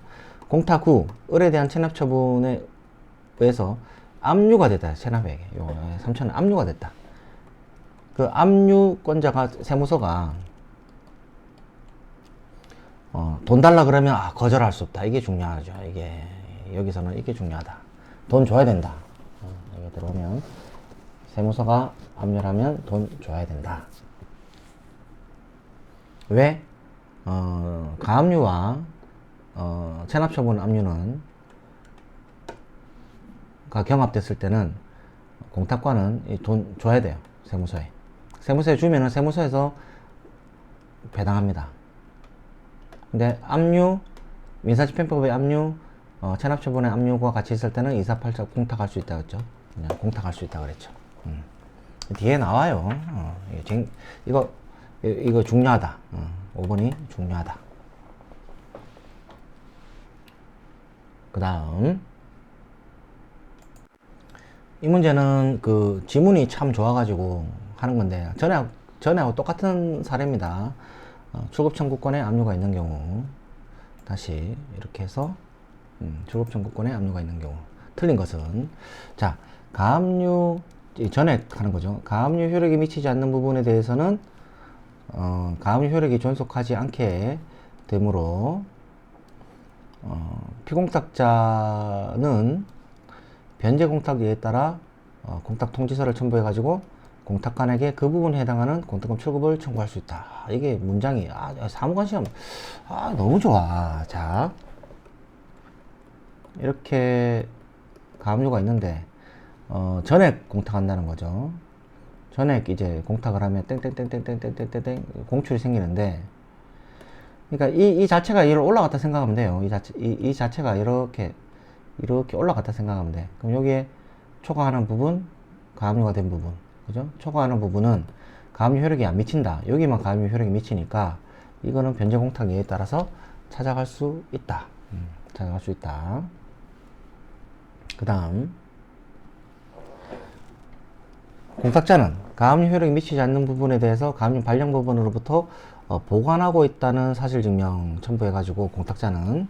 공탁 후 을에 대한 체납 처분에 의해서 압류가 됐다. 체납액에 3천원 압류가 됐다. 그 압류권자가 세무서가 돈 달라 그러면 거절할 수 없다. 이게 중요하죠. 이게 여기서는 이게 중요하다. 돈 줘야 된다. 여기 들어오면 세무서가 압류하면 돈 줘야 된다. 왜? 가압류와 체납처분 압류는 경합됐을 때는 공탁관은 돈 줘야 돼요. 세무서에 주면은 세무서에서 배당합니다. 근데 압류, 민사집행법의 압류, 체납처분의 압류가 같이 있을 때는 248자 공탁할 수 있다 그랬죠. 그냥 공탁할 수 있다 그랬죠. 뒤에 나와요. 이거 중요하다. 5번이 중요하다. 그 다음 이 문제는 그 지문이 참 좋아가지고 하는 건데, 전에하고 똑같은 사례입니다. 출급 청구권에 압류가 있는 경우, 다시 이렇게 해서 출급 청구권에 압류가 있는 경우. 틀린 것은, 자, 가압류 전에 하는 거죠. 가압류 효력이 미치지 않는 부분에 대해서는 가압류 효력이 존속하지 않게 되므로 피공탁자는 변제공탁 예에 따라 공탁 통지서를 첨부해 가지고 공탁관에게 그 부분에 해당하는 공탁금 출급을 청구할 수 있다. 이게 문장이 사무관 시험 너무 좋아. 자, 이렇게 가압류가 있는데 전액 공탁한다는 거죠. 전액 이제 공탁을 하면 땡땡땡땡땡땡땡땡 공출이 생기는데, 그러니까 이 자체가 이로 올라갔다 생각하면 돼요. 이 자체가 이렇게 올라갔다 생각하면 돼. 그럼 여기에 초과하는 부분, 가압류가 된 부분, 그죠? 초과하는 부분은 가압류 효력이 안 미친다. 여기만 가압류 효력이 미치니까 이거는 변제공탁 예에 따라서 찾아갈 수 있다. 찾아갈 수 있다. 그 다음 공탁자는 가압류 효력이 미치지 않는 부분에 대해서 가압류 발령법원으로부터 보관하고 있다는 사실증명 첨부해가지고 공탁자는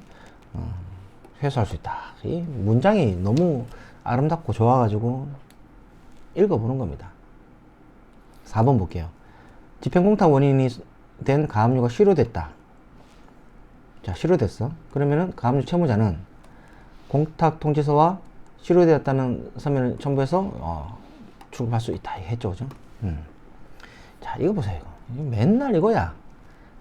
회수할 수 있다. 이 문장이 너무 아름답고 좋아가지고 읽어보는 겁니다. 4번 볼게요. 집행공탁 원인이 된 가압류가 실효됐다. 자, 실효됐어. 그러면은 가압류 채무자는 공탁 통지서와 실효되었다는 서면을 첨부해서 출급할 수 있다. 했죠, 그죠? 자, 이거 보세요. 맨날 이거야.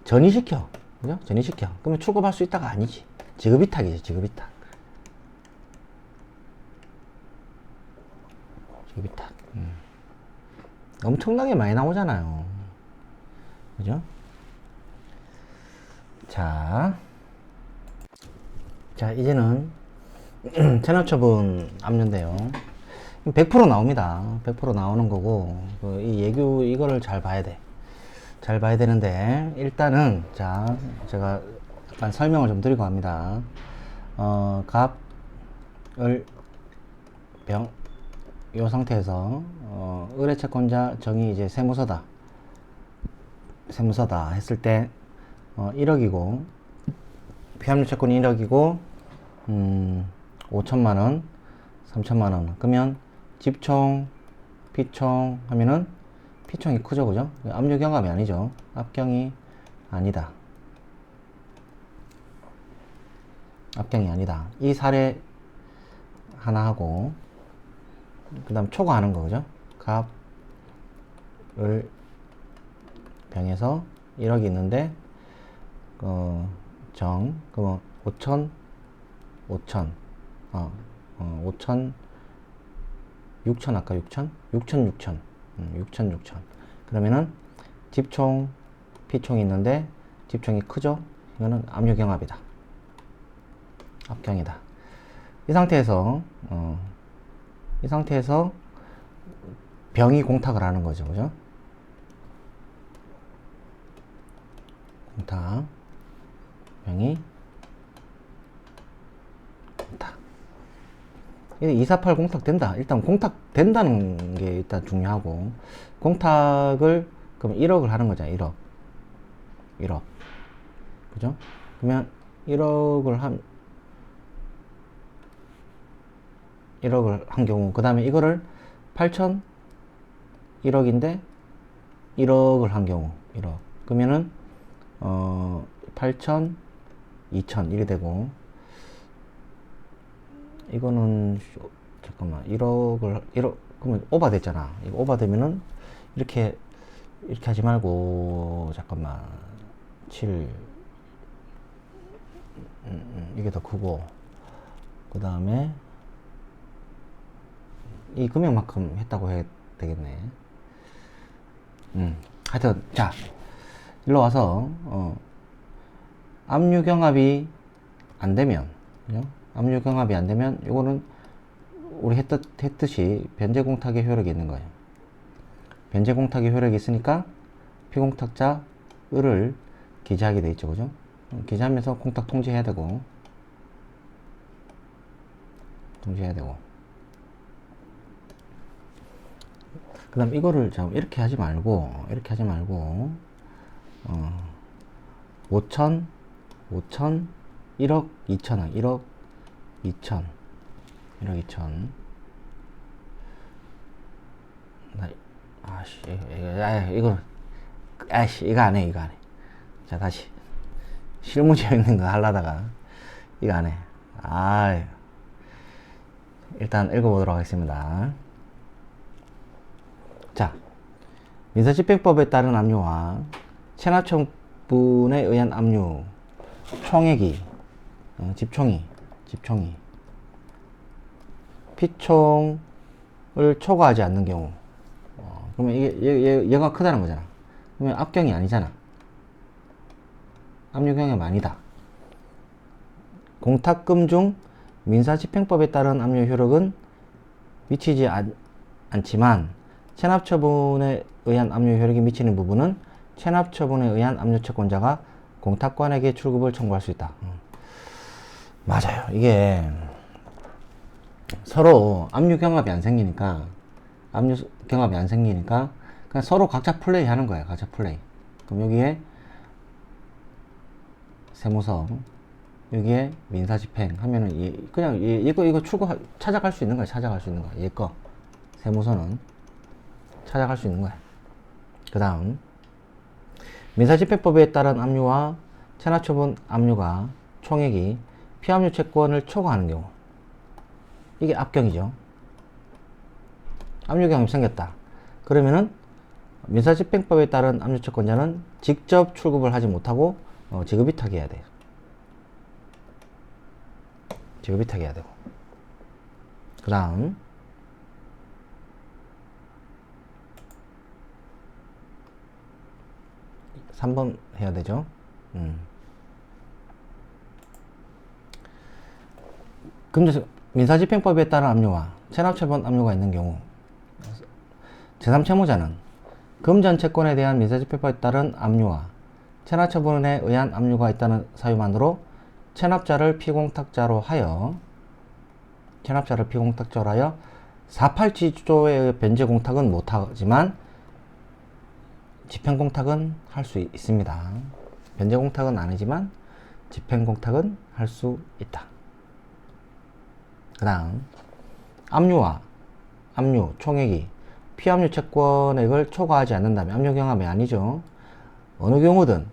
전이시켜. 그죠? 전이시켜. 그러면 출급할 수 있다가 아니지. 지급이탁이지, 지급이탁. 지급이탁. 엄청나게 많이 나오잖아요. 그죠? 자, 이제는 체납처분 압류인데요. 100% 나옵니다. 100% 나오는 거고, 이 예규, 이거를 잘 봐야 돼. 잘 봐야 되는데, 일단은, 자, 제가 약간 설명을 좀 드리고 합니다. 갑을 요 상태에서, 의뢰채권자 정의 이제 세무서다 했을 때, 1억이고, 피합류 채권이 1억이고, 5천만원, 3천만원. 그러면 집총, 피총 하면은 피총이 크죠, 그죠? 압류경합이 아니죠. 압경이 아니다. 압경이 아니다. 이 사례 하나 하고, 그 다음 초과하는 거, 그죠? 갑을 병에서 1억이 있는데, 그러면 5천, 6천, 아까 6천? 6천. 그러면은, 집총, 피총이 있는데, 집총이 크죠? 이거는 압류경합이다. 압경이다. 이 상태에서, 병이 공탁을 하는 거죠. 그죠? 공탁. 병이 공탁. 248 공탁 된다. 일단 공탁 된다는 게 일단 중요하고, 공탁을 그럼 1억을 하는 거잖아. 1억. 그죠? 그러면 1억을 한 경우, 그 다음에 이거를 8천 1억인데 1억을 한 경우 1억. 그러면은 8천 2천 이래 되고, 이거는 잠깐만 1억 그러면 오버 됐잖아. 이거 오버 되면은 이렇게 하지 말고, 잠깐만 7 이게 더 크고, 그 다음에 이 금액만큼 했다고 해야 되겠네. 하여튼 자, 일로 와서 압류경합이 안 되면, 그죠? 압류경합이 안 되면 요거는 우리 했듯이 변제공탁의 효력이 있는 거예요. 변제공탁의 효력이 있으니까 피공탁자 을을 기재하게 돼 있죠, 그죠? 기재하면서 공탁 통지해야 되고, 그 다음 이거를 이렇게 하지 말고 5천 1억 2천원 1억 2천 이거 안해. 자, 다시 실무지에 있는 거 하려다가 이거 안해. 일단 읽어보도록 하겠습니다. 자, 민사집행법에 따른 압류와 체납처분에 의한 압류 총액이, 집총이 피총을 초과하지 않는 경우, 그러면 얘가 크다는 거잖아. 그러면 압경이 아니잖아. 압류경합이 아니다. 공탁금 중 민사집행법에 따른 압류 효력은 미치지 않지만 체납처분에 의한 압류 효력이 미치는 부분은 체납처분에 의한 압류채권자가 공탁관에게 출급을 청구할 수 있다. 맞아요. 이게 서로 압류경합이 안 생기니까 그냥 서로 각자 플레이 하는 거야. 각자 플레이. 그럼 여기에 세무서, 여기에 민사집행 하면은 그냥 이거 찾아갈 수 있는 거야. 얘 거. 세무서는 찾아갈 수 있는 거야. 그 다음, 민사집행법에 따른 압류와 체납처분 압류가 총액이 피압류 채권을 초과하는 경우, 이게 압경이죠. 압류경합이 생겼다. 그러면은 민사집행법에 따른 압류채권자는 직접 출급을 하지 못하고 지급위탁 해야 돼요. 지급위탁 해야 되고. 그 다음 3번 해야 되죠. 민사집행법에 따른 압류와 체납처분 압류가 있는 경우 제3채무자는 금전 채권에 대한 민사집행법에 따른 압류와 체납처분에 의한 압류가 있다는 사유만으로 체납자를 피공탁자로 하여 487조의 변제공탁은 못하지만 집행공탁은 할 수 있습니다. 변제공탁은 아니지만 집행공탁은 할 수 있다. 그 다음 압류 총액이 피압류 채권액을 초과하지 않는다면 압류 경합이 아니죠. 어느 경우든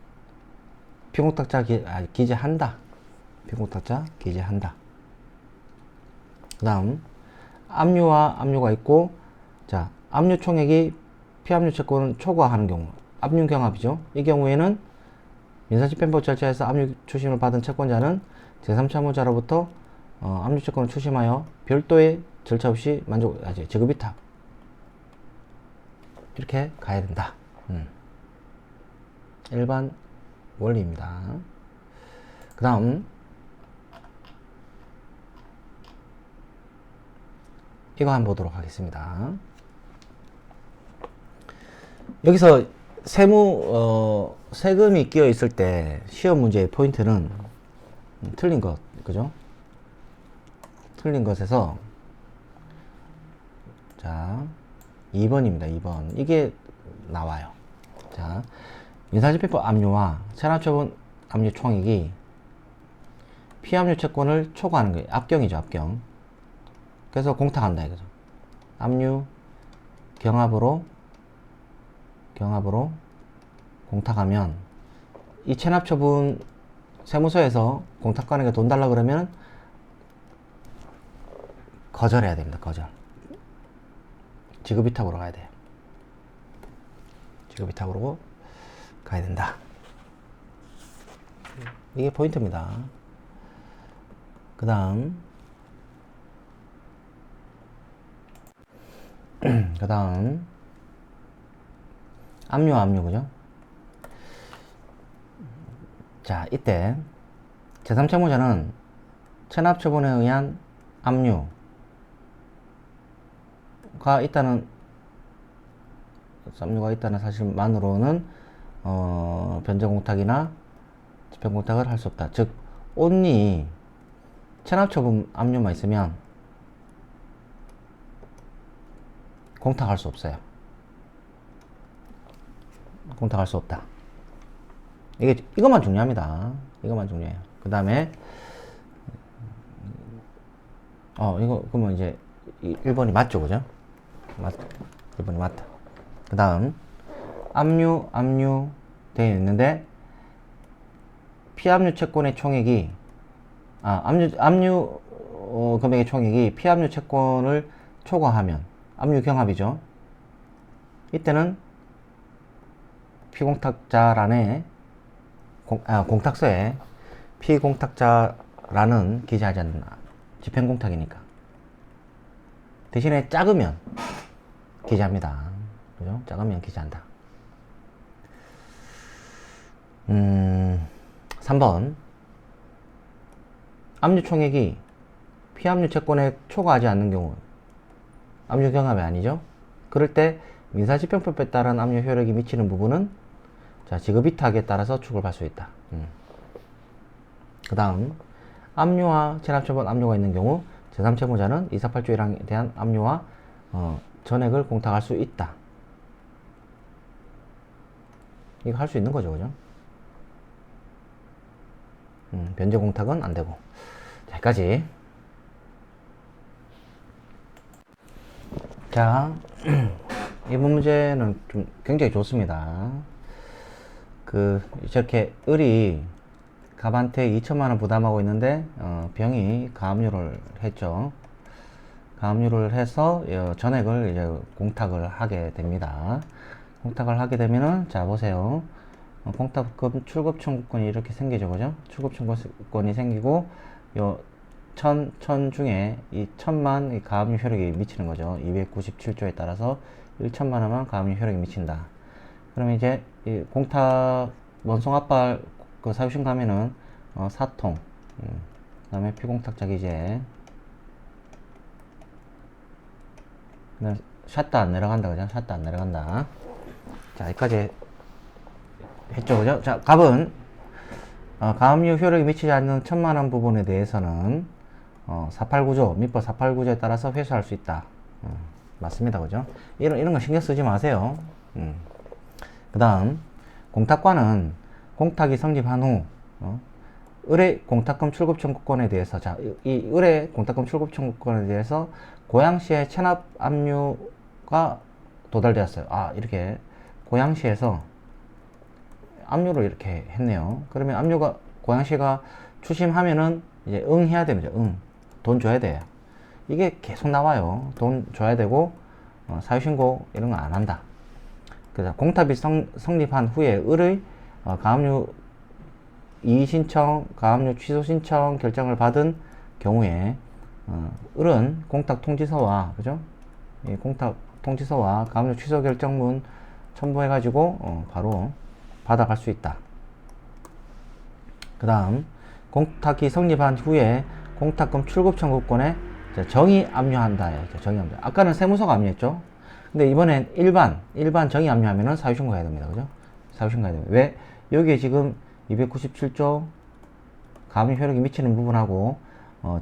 피공탁자 기재한다. 피공탁자 기재한다. 그 다음 압류와 압류가 있고, 자, 압류 총액이 피압류 채권을 초과하는 경우 압류 경합이죠. 이 경우에는 민사집행법 절차에서 압류 추심을 받은 채권자는 제3채무자로부터 압류 채권을 추심하여 별도의 절차 없이 지급위탁 이렇게 가야 된다. 일반 원리입니다. 그 다음 이거 한번 보도록 하겠습니다. 여기서 세금이 끼어 있을 때 시험 문제의 포인트는 틀린 것, 그죠? 틀린 것에서 자 2번입니다. 2번 이게 나와요. 자, 민사집행법 압류와 체납처분 압류 총액이 피압류 채권을 초과하는 거예요. 압경이죠, 압경. 그래서 공탁한다 이거죠. 압류 경합으로 공탁하면 이 체납처분 세무서에서 공탁관에게 돈 달라 그러면 거절해야 됩니다. 거절. 지급위탁으로 가야 돼요. 지급위탁으로 가야 된다. 이게 포인트입니다. 그 다음 압류, 그죠? 자, 이때 제3채무자는 체납처분에 의한 압류가 있다는 사실만으로는 변제공탁이나 집행공탁을 할 수 없다. 즉, 온리 체납처분 압류만 있으면 공탁할 수 없어요. 공탁할 수 없다. 이것만 중요합니다. 이것만 중요해요. 그 다음에 그러면 이제 1번이 맞죠, 그죠? 1번이 맞다. 그 다음 압류 되어 있는데 피압류 채권의 총액이 압류 금액의 총액이 피압류 채권을 초과하면 압류 경합이죠. 이때는 피공탁자란에 공탁서에 피공탁자라는 기재하지 않는다. 집행공탁이니까. 대신에 작으면 기재합니다. 그죠? 작으면 기재한다. 3번 압류 총액이 피압류 채권에 초과하지 않는 경우 압류 경합이 아니죠. 그럴 때 민사집행법에 따른 압류 효력이 미치는 부분은 지급위탁에 따라서 추급할 수 있다. 그 다음 압류와 체납처분 압류가 있는 경우 제3채무자는 248조 1항에 대한 압류와 전액을 공탁할 수 있다. 이거 할 수 있는 거죠, 그죠? 변제 공탁은 안 되고. 자, 여기까지. 자, 이번 문제는 좀 굉장히 좋습니다. 저렇게 을이 갑한테 2천만원 부담하고 있는데, 병이 가압류를 했죠. 가압류를 해서 전액을 이제 공탁을 하게 됩니다. 공탁을 하게 되면은, 자, 보세요. 공탁금 출급 청구권이 이렇게 생기죠. 그죠? 출급 청구권이 생기고, 요, 천 중에 이 1000만 이 가압류 효력이 미치는 거죠. 297조에 따라서 1천만 원만 가압류 효력이 미친다. 그러면 이제 이 공탁 원송 압발 그 사유신 가면은 4통, 그 다음에 피공탁자 기재, 샷다 안 내려간다. 그죠? 샷다 안 내려간다. 자, 여기까지 했죠. 그죠? 자, 갑은 가압류 효력이 미치지 않는 1000만 원 부분에 대해서는 489조, 민법 489조에 따라서 회수할 수 있다. 맞습니다. 그죠? 이런 거 신경 쓰지 마세요. 그 다음, 공탁과는 공탁이 성립한 후, 의뢰 공탁금 출급 청구권에 대해서, 자, 이 의뢰 공탁금 출급 청구권에 대해서 고양시의 체납 압류가 도달되었어요. 아, 이렇게 고양시에서 압류를 이렇게 했네요. 그러면 압류가, 고양시가 추심하면은 이제 응 해야 됩니다. 응. 돈 줘야 돼요. 이게 계속 나와요. 돈 줘야 되고, 사유신고 이런 거 안 한다. 그래서 공탁이 성립한 후에 을의 가압류 이의신청, 가압류 취소 신청 결정을 받은 경우에 을은 공탁 통지서와, 그죠? 이 공탁 통지서와 가압류 취소 결정문 첨부해가지고 바로 받아갈 수 있다. 그 다음, 공탁이 성립한 후에 공탁금 출급 청구권에 정의 압류한다. 정의 압류. 아까는 세무서가 압류했죠? 근데 이번엔 일반 정의 압류하면은 사유신고 해야 됩니다. 그죠? 사유신고 해야 됩니다. 왜? 여기에 지금 297조 가압류 효력이 미치는 부분하고,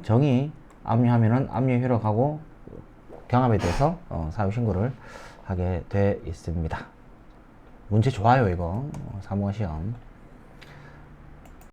정의 압류하면은 압류 효력하고 경합에 대해서, 사유신고를 하게 돼 있습니다. 문제 좋아요, 이거. 사무원 시험.